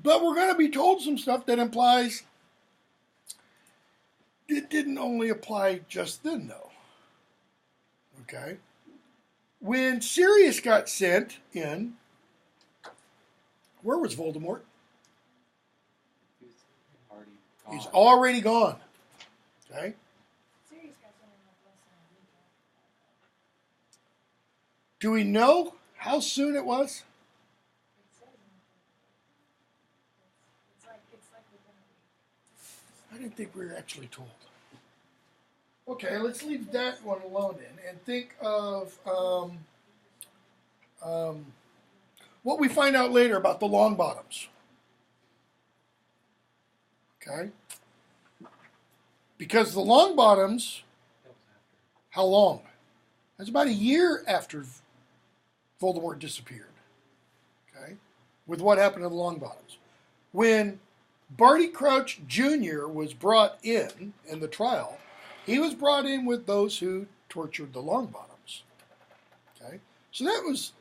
But we're going to be told some stuff that implies it didn't only apply just then, though. Okay? When Sirius got sent in, where was Voldemort? He's already gone. He's already gone. Okay? Sirius got something like less than a week. Do we know how soon it was? It says in the it's like within a week. I didn't think we were actually told. Okay, let's leave that one alone then and think of what we find out later about the Longbottoms. Okay? Because the Longbottoms, That was after. how long? That's about a year after Voldemort disappeared. Okay? With what happened to the Longbottoms. When Barty Crouch Jr. was brought in the trial, he was brought in with those who tortured the Longbottoms. Okay? So that was,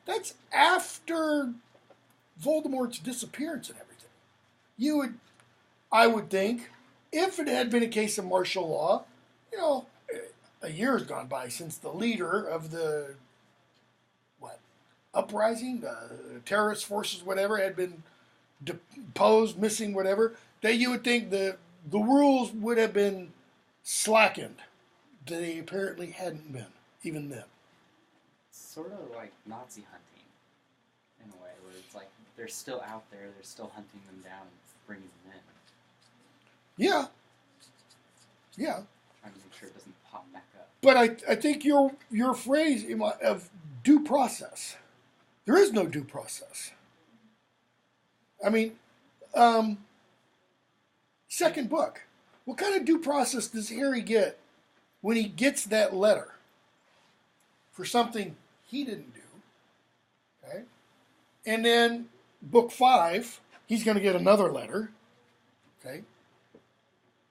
that's after Voldemort's disappearance and everything. I would think, if it had been a case of martial law, a year has gone by since the leader of the, uprising, the terrorist forces, whatever, had been deposed, missing, whatever, that you would think the rules would have been slackened. They apparently hadn't been, even then. It's sort of like Nazi hunting, in a way, where it's like they're still out there, they're still hunting them down and bringing them in. Yeah. Trying to make sure it doesn't pop back up. But I think your phrase of due process, there is no due process. I mean, second book. What kind of due process does Harry get when he gets that letter for something he didn't do? Okay. And then book 5, he's going to get another letter. Okay.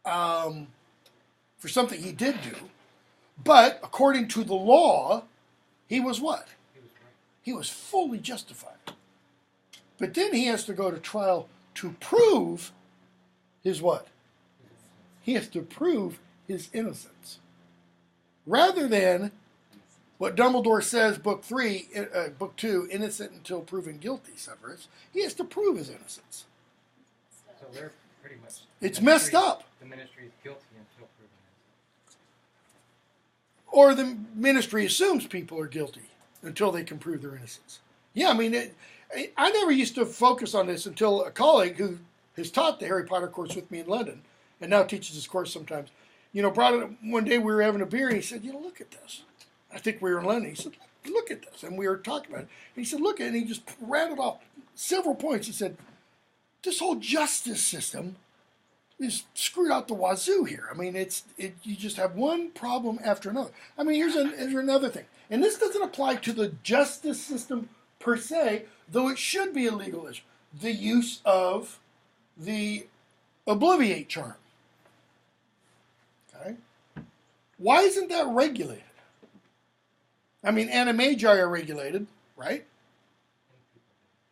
For something he did do. But according to the law, he was what? He was right. He was fully justified. But then he has to go to trial to prove his what? He has to prove his innocence. Rather than what Dumbledore says, book 2, innocent until proven guilty, Severus. He has to prove his innocence. So they're pretty much. It's messed up. The ministry is guilty until proven innocent. Or the ministry assumes people are guilty until they can prove their innocence. Yeah, I mean, I never used to focus on this until a colleague who has taught the Harry Potter course with me in London, and now teaches this course sometimes, brought it one day. We were having a beer, and he said, look at this. I think we were in London. He said, look at this. And we were talking about it. And he said, look at it. And he just rattled off several points. He said, this whole justice system is screwed out the wazoo here. I mean, you just have one problem after another. I mean, here's another thing. And this doesn't apply to the justice system per se, though it should be a legal issue. The use of the obliviate charm. Okay? Why isn't that regulated? I mean, animagi are regulated, right?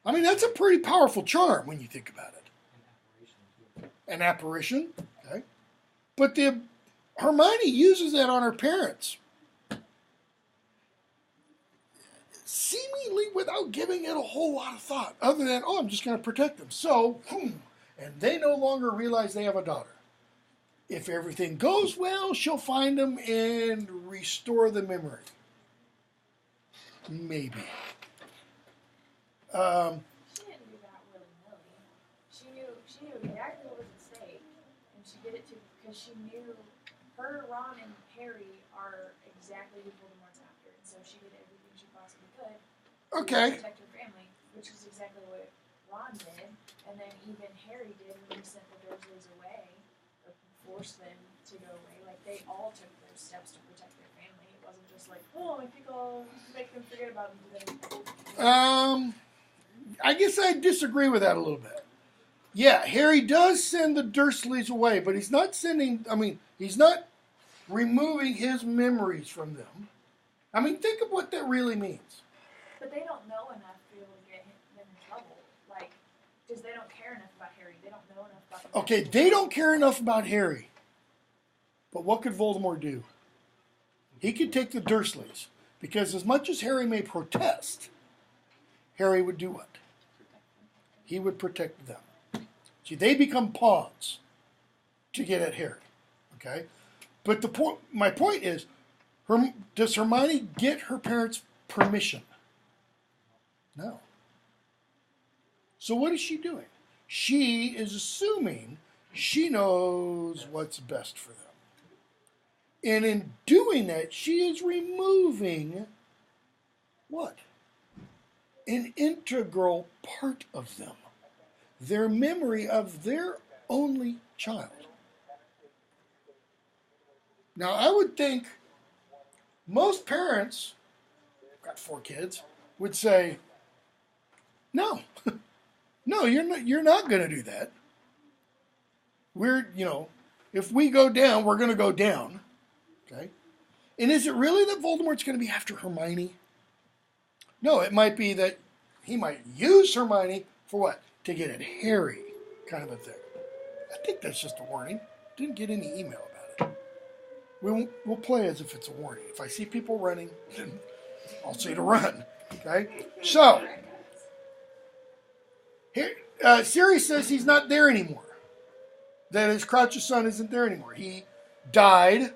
I mean, that's a pretty powerful charm when you think about it. An apparition, okay? But Hermione uses that on her parents, seemingly without giving it a whole lot of thought, other than, I'm just going to protect them. So, and they no longer realize they have a daughter. If everything goes well, she'll find them and restore the memory. Maybe. She didn't do that willy-nilly. She knew exactly what was at stake, and she did it because she knew her, Ron, and Harry are exactly who Voldemort's after, and so she did everything she possibly could to protect her family, which is exactly what Ron did, and then even Harry did when he sent the Dursleys away, or forced them to go away. Like, they all took those steps to protect their family. It wasn't just like, I think I'll make them forget about them. I guess I disagree with that a little bit. Yeah, Harry does send the Dursleys away, but he's not he's not removing his memories from them. I mean, think of what that really means. But they don't know enough to be able to get them in trouble. Like, because they don't care enough about Harry. They don't know enough about the Okay, they don't care enough about Harry. But what could Voldemort do? He could take the Dursleys. Because as much as Harry may protest, Harry would do what? He would protect them. See, they become pawns to get at Harry. Okay? But my point is, does Hermione get her parents' permission? No. So what is she doing? She is assuming she knows what's best for them. And in doing that, she is removing what? An integral part of them. Their memory of their only child. Now, I would think most parents, I've got 4 kids, would say, no, no, you're not going to do that. If we go down, we're going to go down. Okay? And is it really that Voldemort's going to be after Hermione? No, it might be that he might use Hermione for what? To get at Harry, kind of a thing. I think that's just a warning. Didn't get any email about it. We'll play as if it's a warning. If I see people running, then I'll say to run. Okay? So, here, Sirius says he's not there anymore. That his Crouch's son isn't there anymore. He died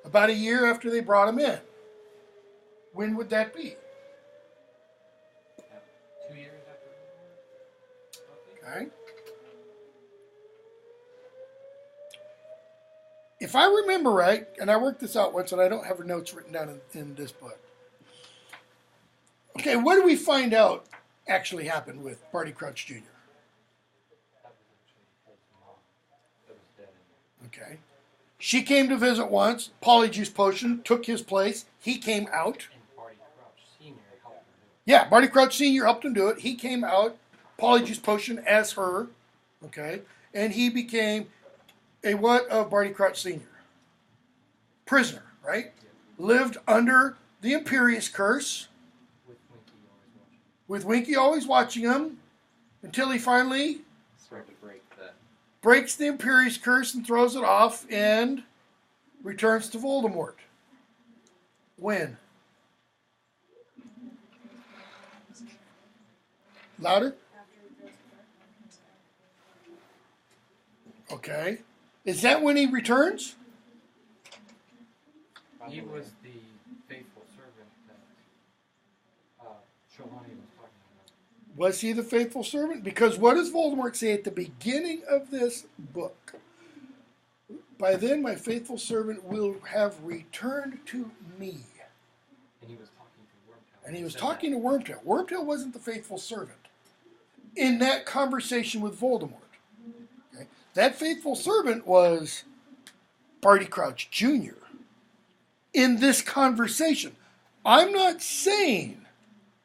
about a year after they brought him in. When would that be? 2 years after. Okay. If I remember right, and I worked this out once, and I don't have her notes written down in this book. Okay, what do we find out actually happened with Barty Crouch Jr.? Okay. She came to visit once. Polyjuice Potion took his place. He came out. And Barty Crouch Senior helped him do it. Yeah, Barty Crouch Sr. helped him do it. He came out, Polyjuice Potion as her. Okay. And he became a what of Barty Crouch Sr.? Prisoner, right? Lived under the Imperious Curse With Winky with Winky always always watching. watching him until he finally Start to break the. breaks the Imperious Curse and throws it off and returns to Voldemort. When? Louder? After he goes to dark. Okay. Is that when he returns? He was the faithful servant that Trelawney was talking about. Was he the faithful servant? Because what does Voldemort say at the beginning of this book? By then my faithful servant will have returned to me. And he was talking to Wormtail. And he was Said talking to Wormtail. Wormtail wasn't the faithful servant in that conversation with Voldemort. Okay? That faithful servant was Barty Crouch Jr. in this conversation. I'm not saying,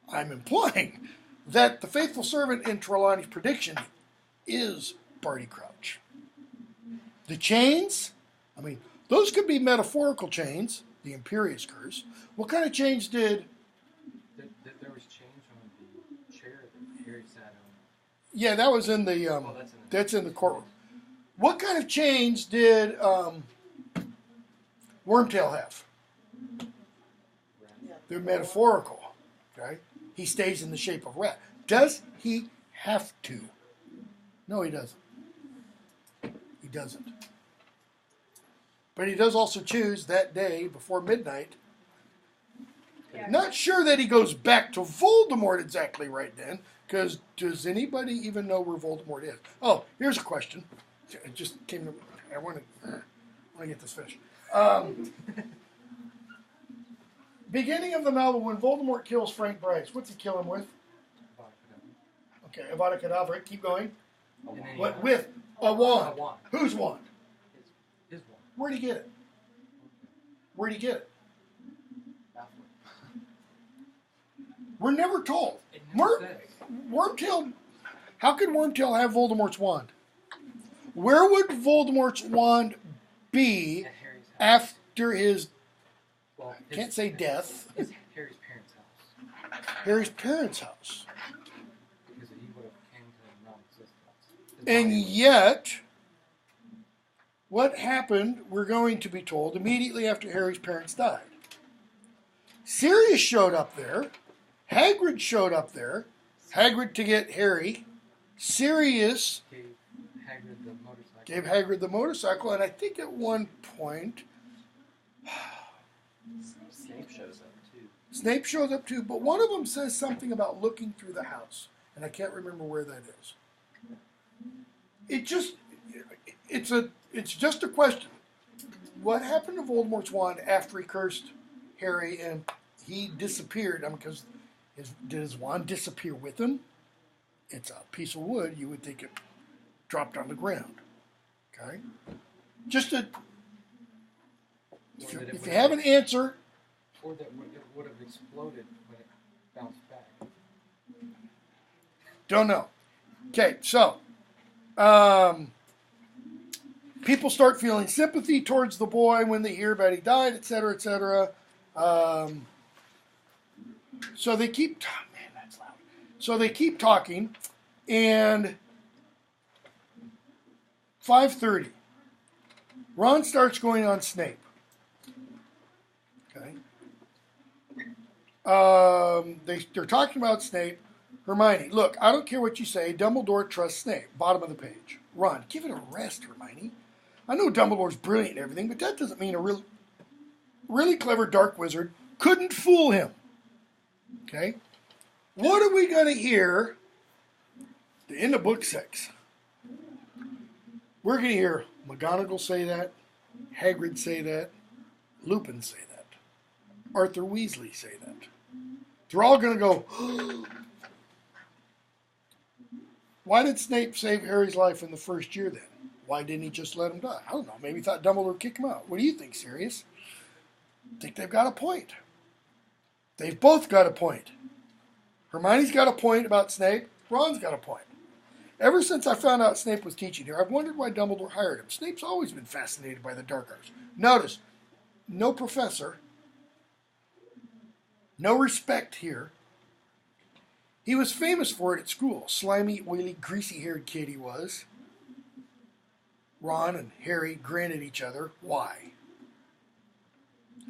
I'm implying that the faithful servant in Trelawney's prediction is Barty Crouch. The chains, I mean, those could be metaphorical chains, the Imperious Curse. What kind of chains did... there was change on the chair that Harry sat on. Yeah, that was in the... Well, that's in the courtroom. What kind of chains did Wormtail have? They're metaphorical. Okay? He stays in the shape of a rat. Does he have to? No, he doesn't. He doesn't. But he does also choose that day before midnight. Yeah. Not sure that he goes back to Voldemort exactly right then, because does anybody even know where Voldemort is? Oh, here's a question. It just came to... I want to get this finished. Beginning of the novel, when Voldemort kills Frank Bryce, what's he kill him with? Okay, Avada Kedavra. Keep going. And then he What had with a wand? a wand. Whose wand? His wand. Where'd he get it? Where'd he get it? We're never told. It never Mer- says. Wormtail. How could Wormtail have Voldemort's wand? Where would Voldemort's wand be At Harry's house. after his? Well, Can't say death. His Harry's parents' house. Harry's parents' house. Because he would have came to non-existence. His And body was- yet, what happened, we're going to be told, immediately after Harry's parents died. Sirius showed up there. Hagrid showed up there. Hagrid to get Harry. Sirius gave Hagrid the motorcycle. gave Hagrid the motorcycle, and I think at one point, Snape shows up too. Snape shows up too, but one of them says something about looking through the house, and I can't remember where that is. It's just a question. What happened to Voldemort's wand after he cursed Harry and he disappeared? I mean, because did his wand disappear with him? It's a piece of wood. You would think it dropped on the ground. Okay? Just a... Or that it If would you have an answer, Or that it would have exploded when it bounced back. don't know. Okay, so people start feeling sympathy towards the boy when they hear about he died, etc., etc. So they keep man, that's loud. So they keep talking, and 5:30, Ron starts going on Snape. Okay. They're talking about Snape. Hermione, look, I don't care what you say. Dumbledore trusts Snape. Bottom of the page. Ron, give it a rest, Hermione. I know Dumbledore's brilliant and everything, but that doesn't mean a really clever dark wizard couldn't fool him. Okay? What are we going to hear at the end of book 6? We're going to hear McGonagall say that, Hagrid say that, Lupin say that, Arthur Weasley say that. They're all going to go, why did Snape save Harry's life in the first year then? Why didn't he just let him die? I don't know. Maybe he thought Dumbledore would kick him out. What do you think, Sirius? I think they've got a point. They've both got a point. Hermione's got a point about Snape. Ron's got a point. Ever since I found out Snape was teaching here, I've wondered why Dumbledore hired him. Snape's always been fascinated by the dark arts. Notice, no professor, no respect here. He was famous for it at school. Slimy, oily, greasy-haired kid he was. Ron and Harry grinned at each other. Why?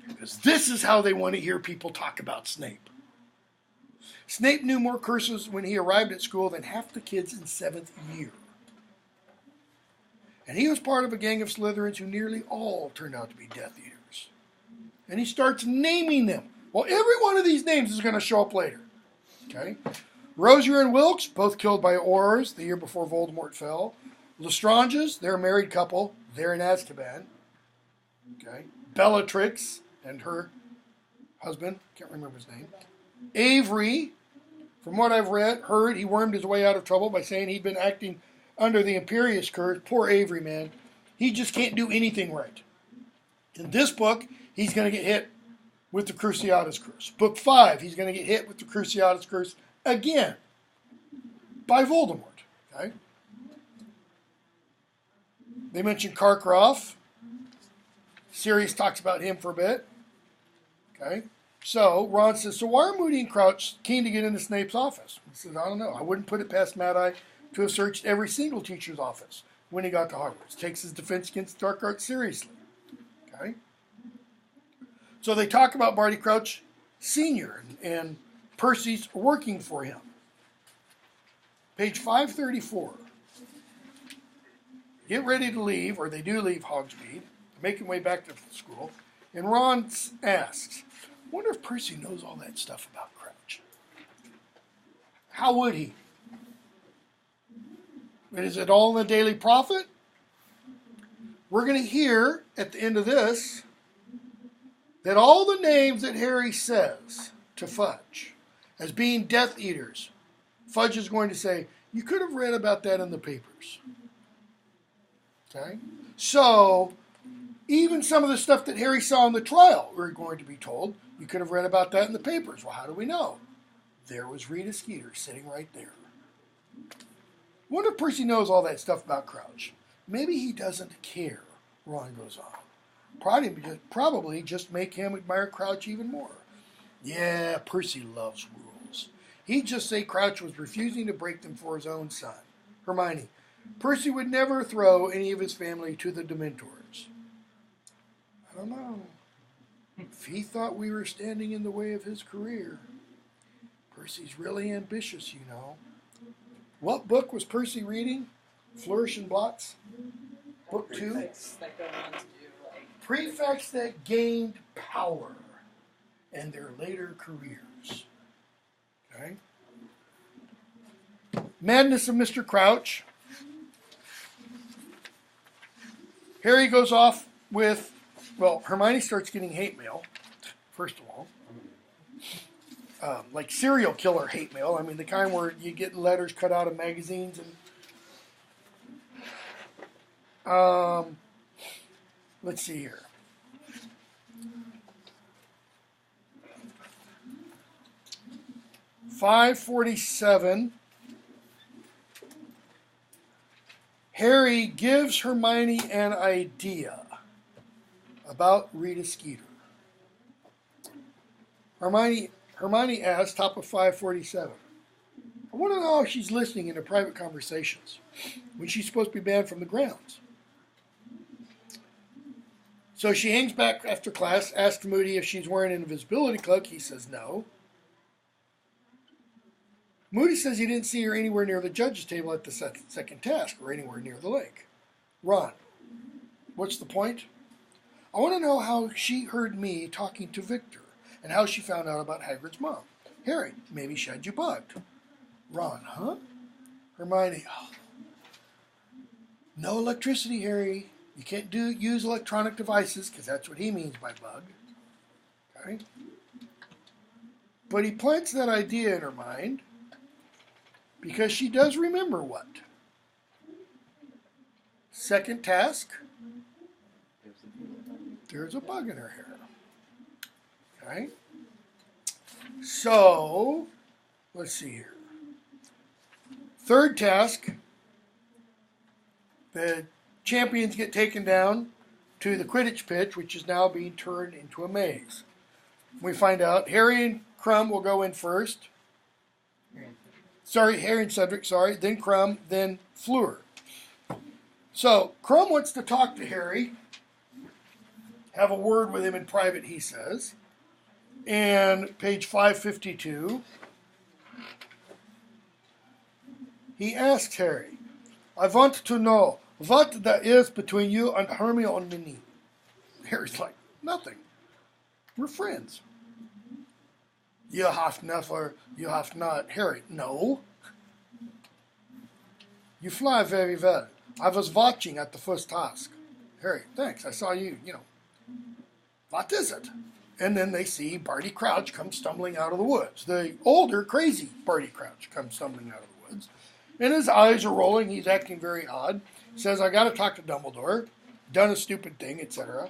Because this is how they want to hear people talk about Snape. Snape knew more curses when he arrived at school than half the kids in 7th year. And he was part of a gang of Slytherins who nearly all turned out to be Death Eaters. And he starts naming them. Well, every one of these names is going to show up later. Okay? Rosier and Wilkes, both killed by Aurors the year before Voldemort fell. Lestranges, they're a married couple. They're in Azkaban. Okay? Bellatrix and her husband, can't remember his name. Avery, from what I've heard, he wormed his way out of trouble by saying he'd been acting under the Imperious curse. Poor Avery, man. He just can't do anything right. In this book, he's going to get hit with the Cruciatus Curse. Book 5, he's going to get hit with the Cruciatus Curse again by Voldemort. Okay? They mention Karkaroff. Sirius talks about him for a bit. Okay? So, Ron says, so why are Moody and Crouch keen to get into Snape's office? He says, I don't know. I wouldn't put it past Mad Eye to have searched every single teacher's office when he got to Hogwarts. Takes his defense against dark arts seriously. Okay? So they talk about Barty Crouch Sr. and Percy's working for him. Page 534. Get ready to leave, or they do leave Hogsmeade, making way back to school, and Ron asks, I wonder if Percy knows all that stuff about Crouch. How would he? Is it all in the Daily Prophet? We're going to hear at the end of this that all the names that Harry says to Fudge as being Death Eaters, Fudge is going to say, you could have read about that in the papers. Okay? So, even some of the stuff that Harry saw in the trial, we're going to be told, you could have read about that in the papers. Well, how do we know? There was Rita Skeeter sitting right there. Wonder if Percy knows all that stuff about Crouch. Maybe he doesn't care, Ron goes on. Probably just make him admire Crouch even more. Yeah, Percy loves rules. He'd just say Crouch was refusing to break them for his own son. Hermione, Percy would never throw any of his family to the Dementors. I don't know. If he thought we were standing in the way of his career. Percy's really ambitious, you know. What book was Percy reading? Flourish and Blots? Book 2? Prefects that go on to do, like... Prefects that gained power and their later careers. Okay? Madness of Mr. Crouch. Harry goes off with, well, Hermione starts getting hate mail, first of all. Like serial killer hate mail. I mean, the kind where you get letters cut out of magazines and... let's see here. .547. Harry gives Hermione an idea about Rita Skeeter. Hermione asks, top of 547, I want to know how she's listening in their private conversations when she's supposed to be banned from the grounds. So she hangs back after class, asks Moody if she's wearing an invisibility cloak. He says no. Moody says he didn't see her anywhere near the judge's table at the second task or anywhere near the lake. Ron, what's the point? I want to know how she heard me talking to Victor and how she found out about Hagrid's mom. Harry, maybe she had you bugged. Ron, huh? Hermione, oh. No electricity, Harry. You can't use electronic devices because that's what he means by bug. Okay? But he plants that idea in her mind because she does remember what? Second task, There's a bee. there's a bug in her hair. Okay? So, let's see here. Third task, the champions get taken down to the Quidditch pitch, which is now being turned into a maze. We find out Harry and Crumb will go in first. Harry and Cedric, then Crumb, then Fleur. So, Crumb wants to talk to Harry, have a word with him in private, he says. And page 552, he asks Harry, I want to know what there is between you and Hermione. Harry's like, nothing. We're friends. You have never, you have not. Harry, no. You fly very well. I was watching at the first task. Harry, thanks, I saw you, What is it? And then they see Barty Crouch come stumbling out of the woods. The older, crazy Barty Crouch comes stumbling out of the woods. And his eyes are rolling. He's acting very odd. Says, I got to talk to Dumbledore. Done a stupid thing, etc.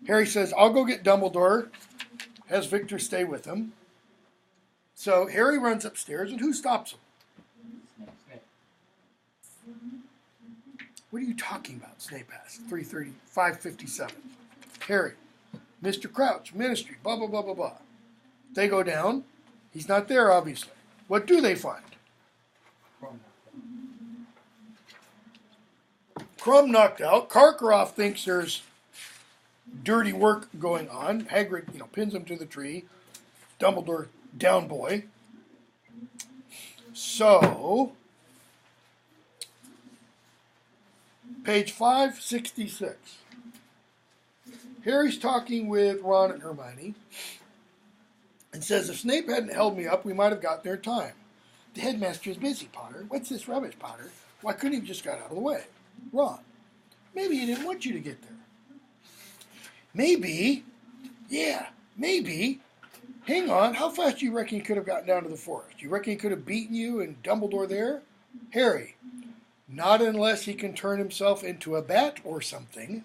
Harry says, I'll go get Dumbledore. Has Victor stay with him. So Harry runs upstairs, and who stops him? Snape. What are you talking about? Snape asks. 557. Harry, Mr. Crouch, Ministry, blah, blah, blah, blah, blah. They go down. He's not there, obviously. What do they find? Crumb knocked out. Karkaroff thinks there's dirty work going on. Hagrid, pins him to the tree. Dumbledore, down boy. So, page 566. Harry's talking with Ron and Hermione and says, if Snape hadn't held me up, we might have got there in time. The headmaster is busy, Potter. What's this rubbish, Potter? Why couldn't he have just got out of the way? Ron, maybe he didn't want you to get there. Maybe, maybe. Hang on, how fast do you reckon he could have gotten down to the forest? You reckon he could have beaten you and Dumbledore there? Harry, not unless he can turn himself into a bat or something.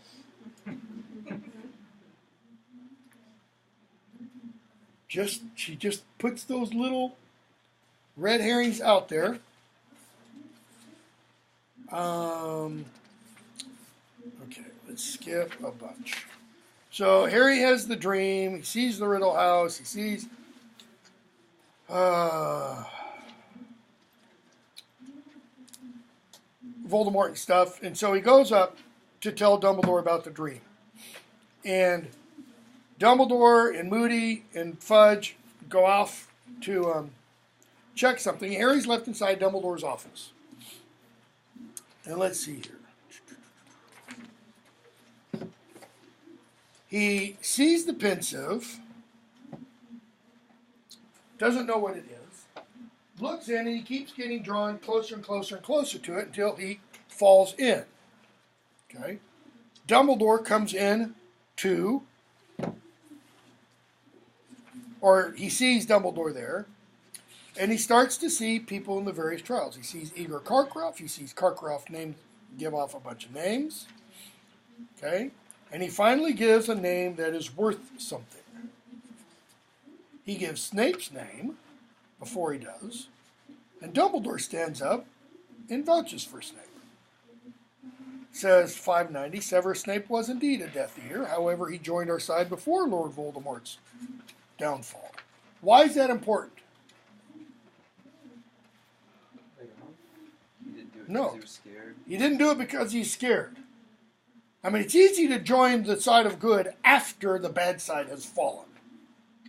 She just puts those little red herrings out there. Okay, let's skip a bunch. So Harry has the dream. He sees the Riddle House. He sees Voldemort and stuff. And so he goes up to tell Dumbledore about the dream. And Dumbledore and Moody and Fudge go off to check something. Harry's left inside Dumbledore's office. And let's see here. He sees the pensieve, doesn't know what it is, looks in, and he keeps getting drawn closer and closer and closer to it until he falls in. Okay? Dumbledore comes in to, or he sees Dumbledore there, and he starts to see people in the various trials. He sees Igor Karkaroff. He sees Karkaroff give off a bunch of names. Okay? And he finally gives a name that is worth something. He gives Snape's name before he does. And Dumbledore stands up and vouches for Snape. Says 590, Severus Snape was indeed a Death Eater. However, he joined our side before Lord Voldemort's downfall. Why is that important? He didn't do it No. because he was scared. He didn't do it because he's scared. I mean, it's easy to join the side of good after the bad side has fallen.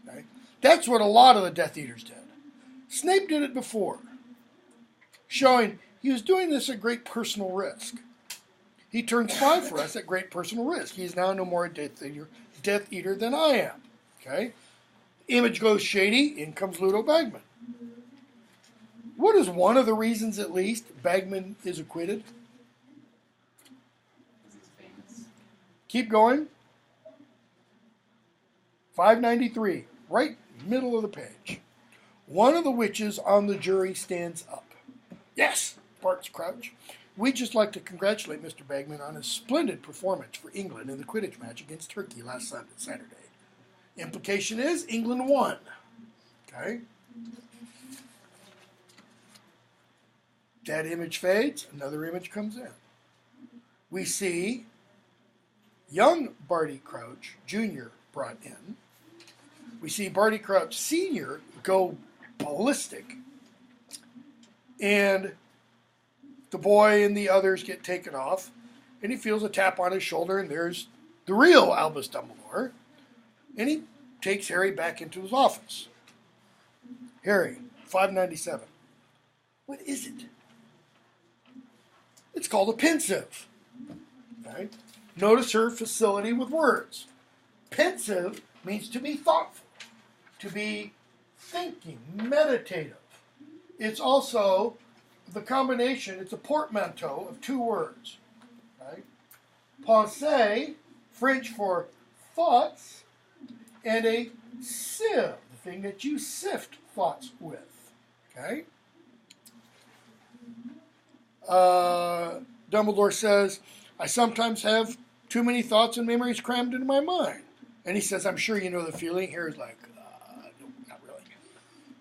Okay? That's what a lot of the Death Eaters did. Snape did it before, showing he was doing this at great personal risk. He turned spy for us at great personal risk. He's now no more a Death Eater than I am. Okay? Image goes shady, in comes Ludo Bagman. What is one of the reasons, at least, Bagman is acquitted? Because he's famous. Keep going. 593, right middle of the page. One of the witches on the jury stands up. Yes, Bart's Crouch. We'd just like to congratulate Mr. Bagman on his splendid performance for England in the Quidditch match against Turkey last Saturday. Implication is England won. Okay? That image fades, another image comes in. We see young Barty Crouch Jr. brought in. We see Barty Crouch Sr. go ballistic. And the boy and the others get taken off, and he feels a tap on his shoulder, and there's the real Albus Dumbledore. And he takes Harry back into his office. Harry, 597. What is it? It's called a pensieve. Okay? Notice her facility with words. Pensive means to be thoughtful, to be thinking, meditative. It's also the combination, it's a portmanteau of two words. Okay? Pensée, French for thoughts, and a sieve, the thing that you sift thoughts with. Okay? Dumbledore says, I sometimes have too many thoughts and memories crammed into my mind. And he says, I'm sure you know the feeling. Harry's like, no, not really.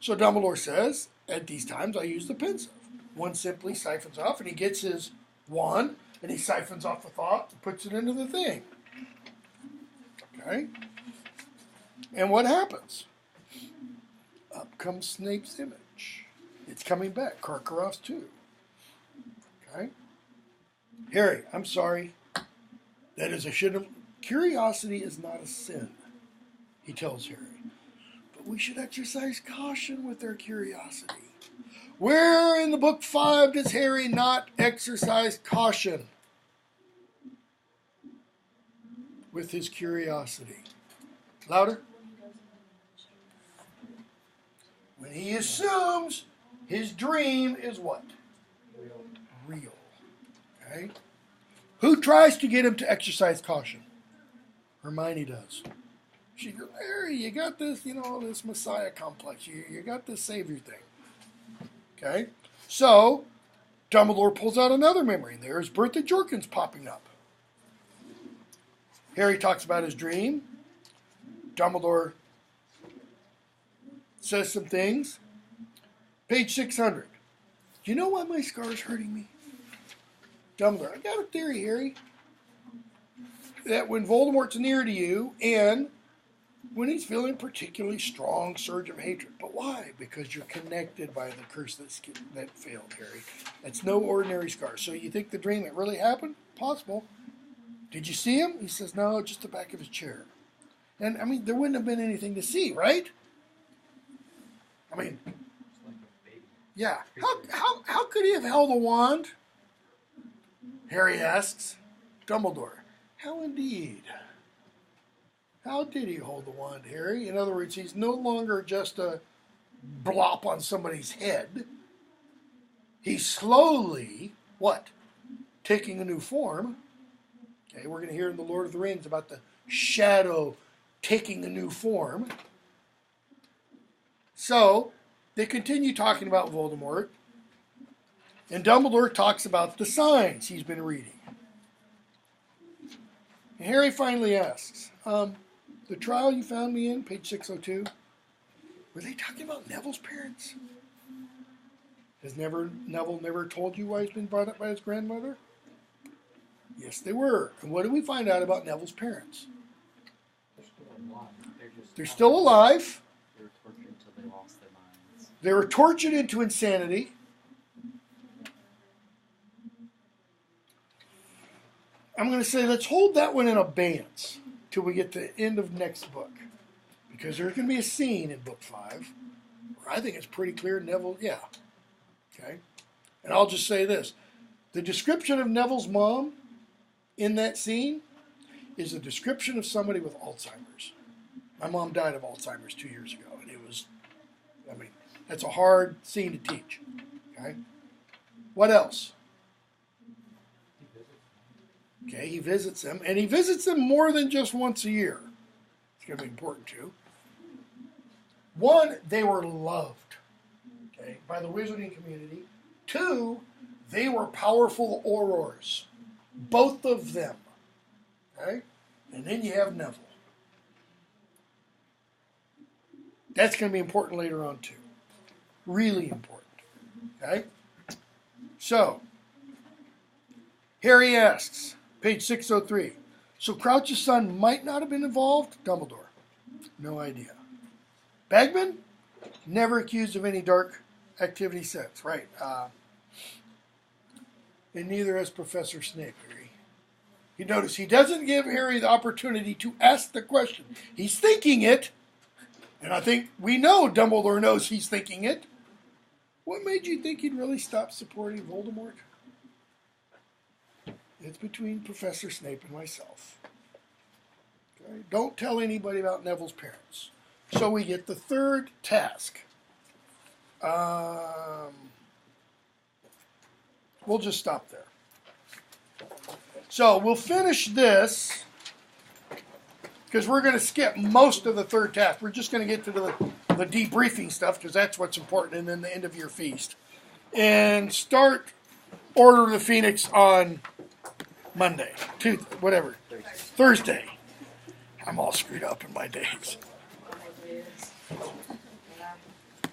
So Dumbledore says, at these times I use the pensieve. One simply siphons off, and he gets his wand, and he siphons off the thought and puts it into the thing. Okay? And what happens? Up comes Snape's image. It's coming back. Karkaroff's too. Okay? Harry, I'm sorry. That is a should have. Curiosity is not a sin, he tells Harry. But we should exercise caution with our curiosity. Where in the book 5 does Harry not exercise caution with his curiosity? Louder. When he assumes his dream is what? Real. Okay? Who tries to get him to exercise caution? Hermione does. She goes, Harry, you got this, this Messiah complex. You got this Savior thing. Okay? So, Dumbledore pulls out another memory. There's Bertha Jorkins popping up. Harry talks about his dream. Dumbledore says some things. Page 600. Do you know why my scar is hurting me? Dumbledore, I got a theory, Harry. That when Voldemort's near to you, and when he's feeling a particularly strong surge of hatred. But why? Because you're connected by the curse that failed, Harry. That's no ordinary scar. So you think the dream that really happened? Possible. Did you see him? He says, no, just the back of his chair. And, there wouldn't have been anything to see, right? Yeah. How could he have held a wand? Harry asks. Dumbledore, how indeed? How did he hold the wand, Harry? In other words, he's no longer just a blop on somebody's head. He's slowly, what? Taking a new form. Okay, we're going to hear in The Lord of the Rings about the shadow taking a new form. So, they continue talking about Voldemort. And Dumbledore talks about the signs he's been reading. And Harry finally asks, the trial you found me in, page 602, were they talking about Neville's parents? Has Neville never told you why he's been brought up by his grandmother? Yes, they were. And what did we find out about Neville's parents? They're still alive. They're still alive. They were tortured until they lost their minds. They were tortured into insanity. I'm going to say let's hold that one in abeyance till we get to the end of next book. Because there's going to be a scene in book 5 where I think it's pretty clear Neville, yeah. Okay? And I'll just say this. The description of Neville's mom in that scene is a description of somebody with Alzheimer's. My mom died of Alzheimer's 2 years ago. And it was, that's a hard scene to teach. Okay? What else? Okay, he visits them, and he visits them more than just once a year. It's going to be important too. One, they were loved, okay, by the wizarding community. Two, They were powerful aurors. Both of them. Okay? And then you have Neville. That's going to be important later on too. Really important. Okay? So, Harry asks, page 603. So Crouch's son might not have been involved? Dumbledore. No idea. Bagman? Never accused of any dark activity since. Right. And neither has Professor Snape, Harry. You notice he doesn't give Harry the opportunity to ask the question. He's thinking it. And I think we know Dumbledore knows he's thinking it. What made you think he'd really stop supporting Voldemort? It's between Professor Snape and myself. Okay? Don't tell anybody about Neville's parents. So we get the third task. We'll just stop there. So we'll finish this because we're going to skip most of the third task. We're just going to get to the debriefing stuff because that's what's important, and then the end of your feast. And start Order of the Phoenix on Monday, Tuesday, whatever. Thursday. I'm all screwed up in my days.